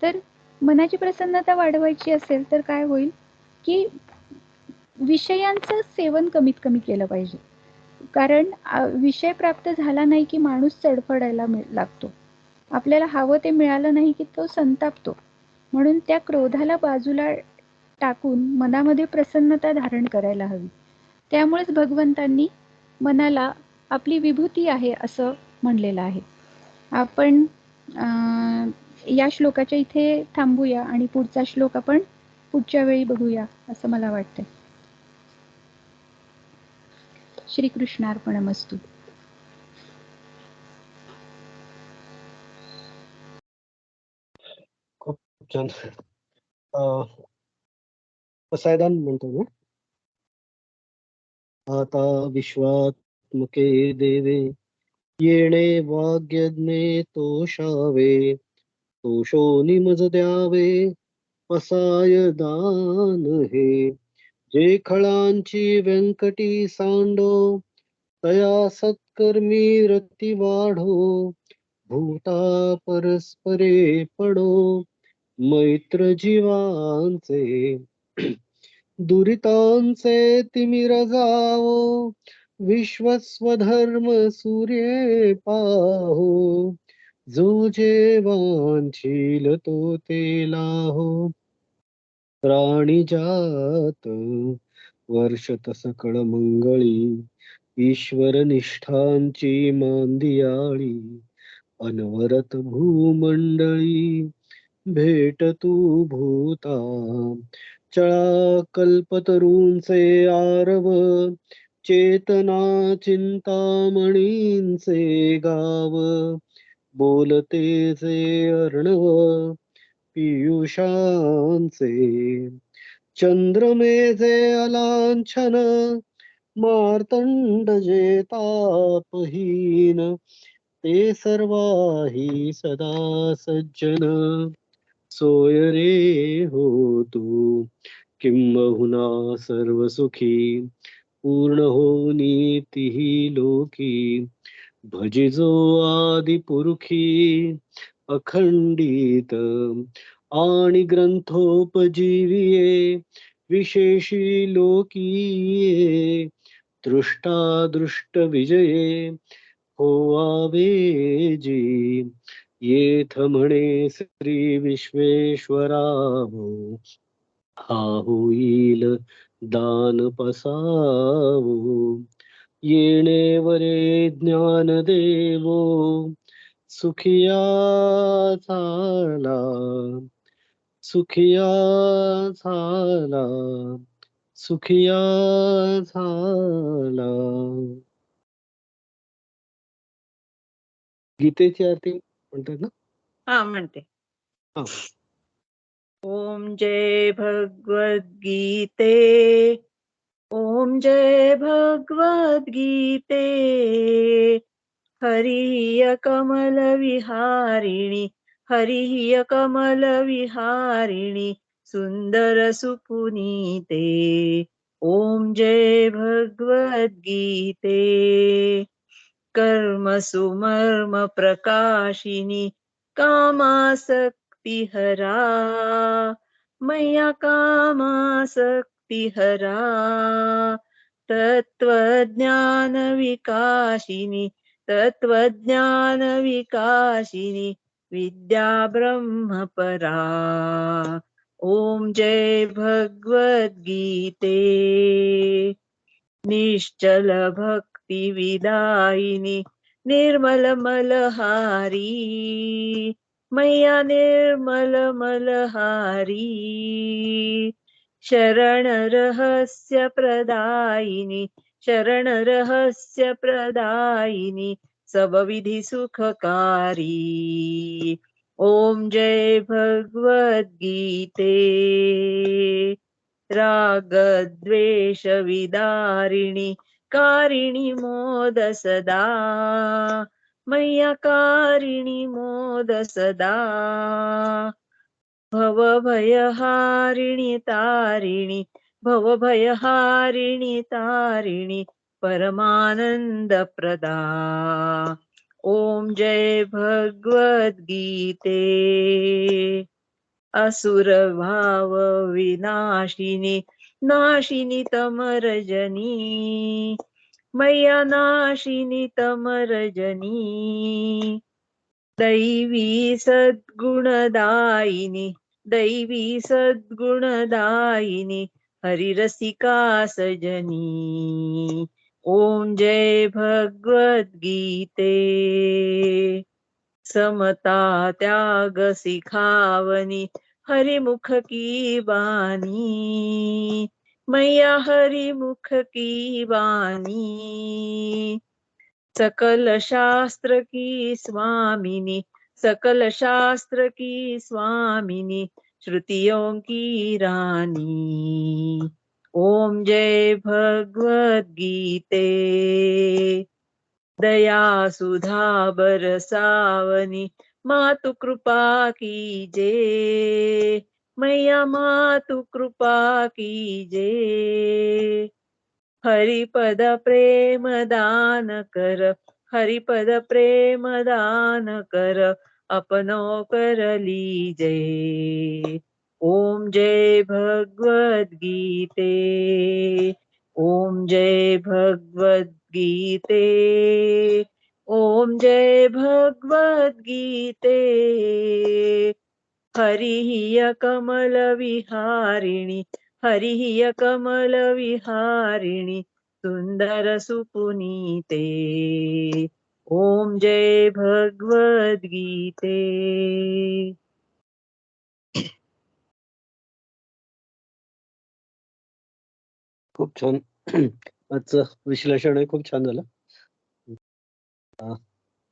Speaker 1: तर मनाची प्रसन्नता वाढवायची असेल तर काय होईल की विषयांचं सेवन कमीत कमी केलं पाहिजे. कारण विषय प्राप्त झाला नाही की माणूस चडफडायला लागतो. आपल्याला हवं ते मिळालं नाही की तो संतापतो. म्हणून त्या क्रोधाला बाजूला टाकून मनामध्ये प्रसन्नता धारण करायला हवी. त्यामुळेच भगवंतांनी मनाला आपली विभूती आहे असं म्हणलेलं आहे. आपण या श्लोकाच्या इथे थांबूया आणि पुढचा श्लोक आपण पुढच्या वेळी बघूया असं मला वाटतंय. श्रीकृष्णार्पणमस्तु.
Speaker 3: खूप छान. पसायदान म्हणतो ना, आता विश्वात्मके देवे येणे वाग्यज्ञे तोषावे, तोषो निमज द्यावे पसायदान हे. जे खळांची व्यंकटी सांडो तया सत्कर्मी रती वाढो, भूता परस्परे पडो मैत्र जीवांचे. दुरितांचे तिमिर जावो विश्वस्वधर्म सूर्ये पाहो, जो जे वांछील तो ते लाहो. प्राणी जात वर्षत सकळ मंगळी, ईश्वर निष्ठांची मांदियाळी. अनवरत भूमंडळी भेट तू भूता, चळा कल्पतरूंचे आरव. चेतना चिंतामणींचे गाव, बोलते जे अर्णव पियुषांचे. चंद्रमेजे अलांछन मार्तंड जे तापहीन, ते सर्वाही सदा सज्जन. सोय रे हो तू किंबहुना सर्व सुखी, पूर्ण हो नीतीही लोकी. भजिजो आदि पुरुखी अखंडित, आणि ग्रंथोपजीविये विशेषी लोकीये. दृष्टा दृष्ट विजये होवावे जी. येथ म्हणे श्री विश्वेश्वरावो, हा होईल दान पसावो. येणे वरे ज्ञान देवो, सुखिया झाला, सुखिया झाला, सुखिया झाला. गीतेची आरती म्हणतात ना?
Speaker 2: हा म्हणते.
Speaker 3: हा.
Speaker 2: ओम जय भगवद्गीते. ओम जय भगवद्गीते. हरिः कमलविहारिणि, हरिः कमलविहारिणि, सुन्दरसुपुनीते. ॐ जय भगवद्गीते. कर्मसुमर्मप्रकाशिनि, कामासक्तिहरा, मय्या कामासक्तिहरा. तत्त्वज्ञानविकासिनि, तत्त्वज्ञानविकासिनि, विद्या ब्रह्मपरा. ॐ जय भगवद्गीते. निश्चल भक्तिविदायिनि, निर्मलमलहारी, मय्या निर्मलमलहारी. शरणरहस्यप्रदायिनि, शरणरहस्यप्रदायिनि, सबविधिसुखकारी. ॐ जय भगवद्गीते. रागद्वेषविदारिणि, कारिणि मोद सदा, मय्या कारिणि मोद सदा. भवभयहारिणि तारिणि, भवभयहारिणि तारिणि, परमानन्दप्रदा. ॐ जय भगवद्गीते. असुरभाव विनाशिनि, नाशिनि तमरजनी, मय्या नाशिनि तमरजनी. दैवी सद्गुणदायिनि, दैवी सद्गुणदायिनि, हरिरसिका सजनी. ॐ जय भगवद्गीते. समता त्याग सिखावनी, हरिमुख की बानी, मैया हरिमुख की बानी. सकल शास्त्र की स्वामिनी, सकल शास्त्र की स्वामिनी, श्रुतियों की रानी. ओम जय भगवद्गीते. दया सुधा बरसावनी, मातु कृपा कीजे, मैया मातु कृपा कीजे. हरिपद प्रेम दान कर, हरिपद प्रेम दान कर, अपनो कर लीजे. ओम जय भगवद्गीते. ओम जय भगवद्गीते. ओम जय भगवद्गीते. हरिः कमलविहारिणि, हरिः कमलविहारिणि, सुन्दरसुपुनीते. ओम जय भगवद्गीते.
Speaker 3: खूप छान. आजचं विश्लेषण हे खूप छान झालं.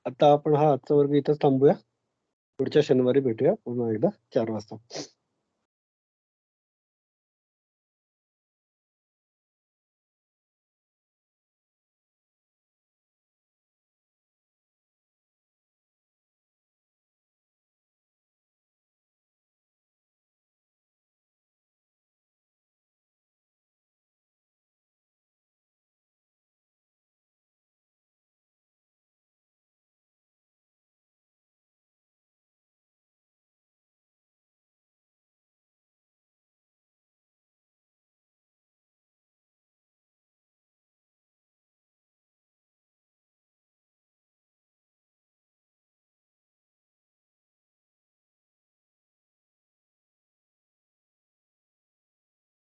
Speaker 3: आता आपण हा आजचा वर्ग इथंच थांबूया. पुढच्या शनिवारी भेटूया पुन्हा एकदा 4 वाजता.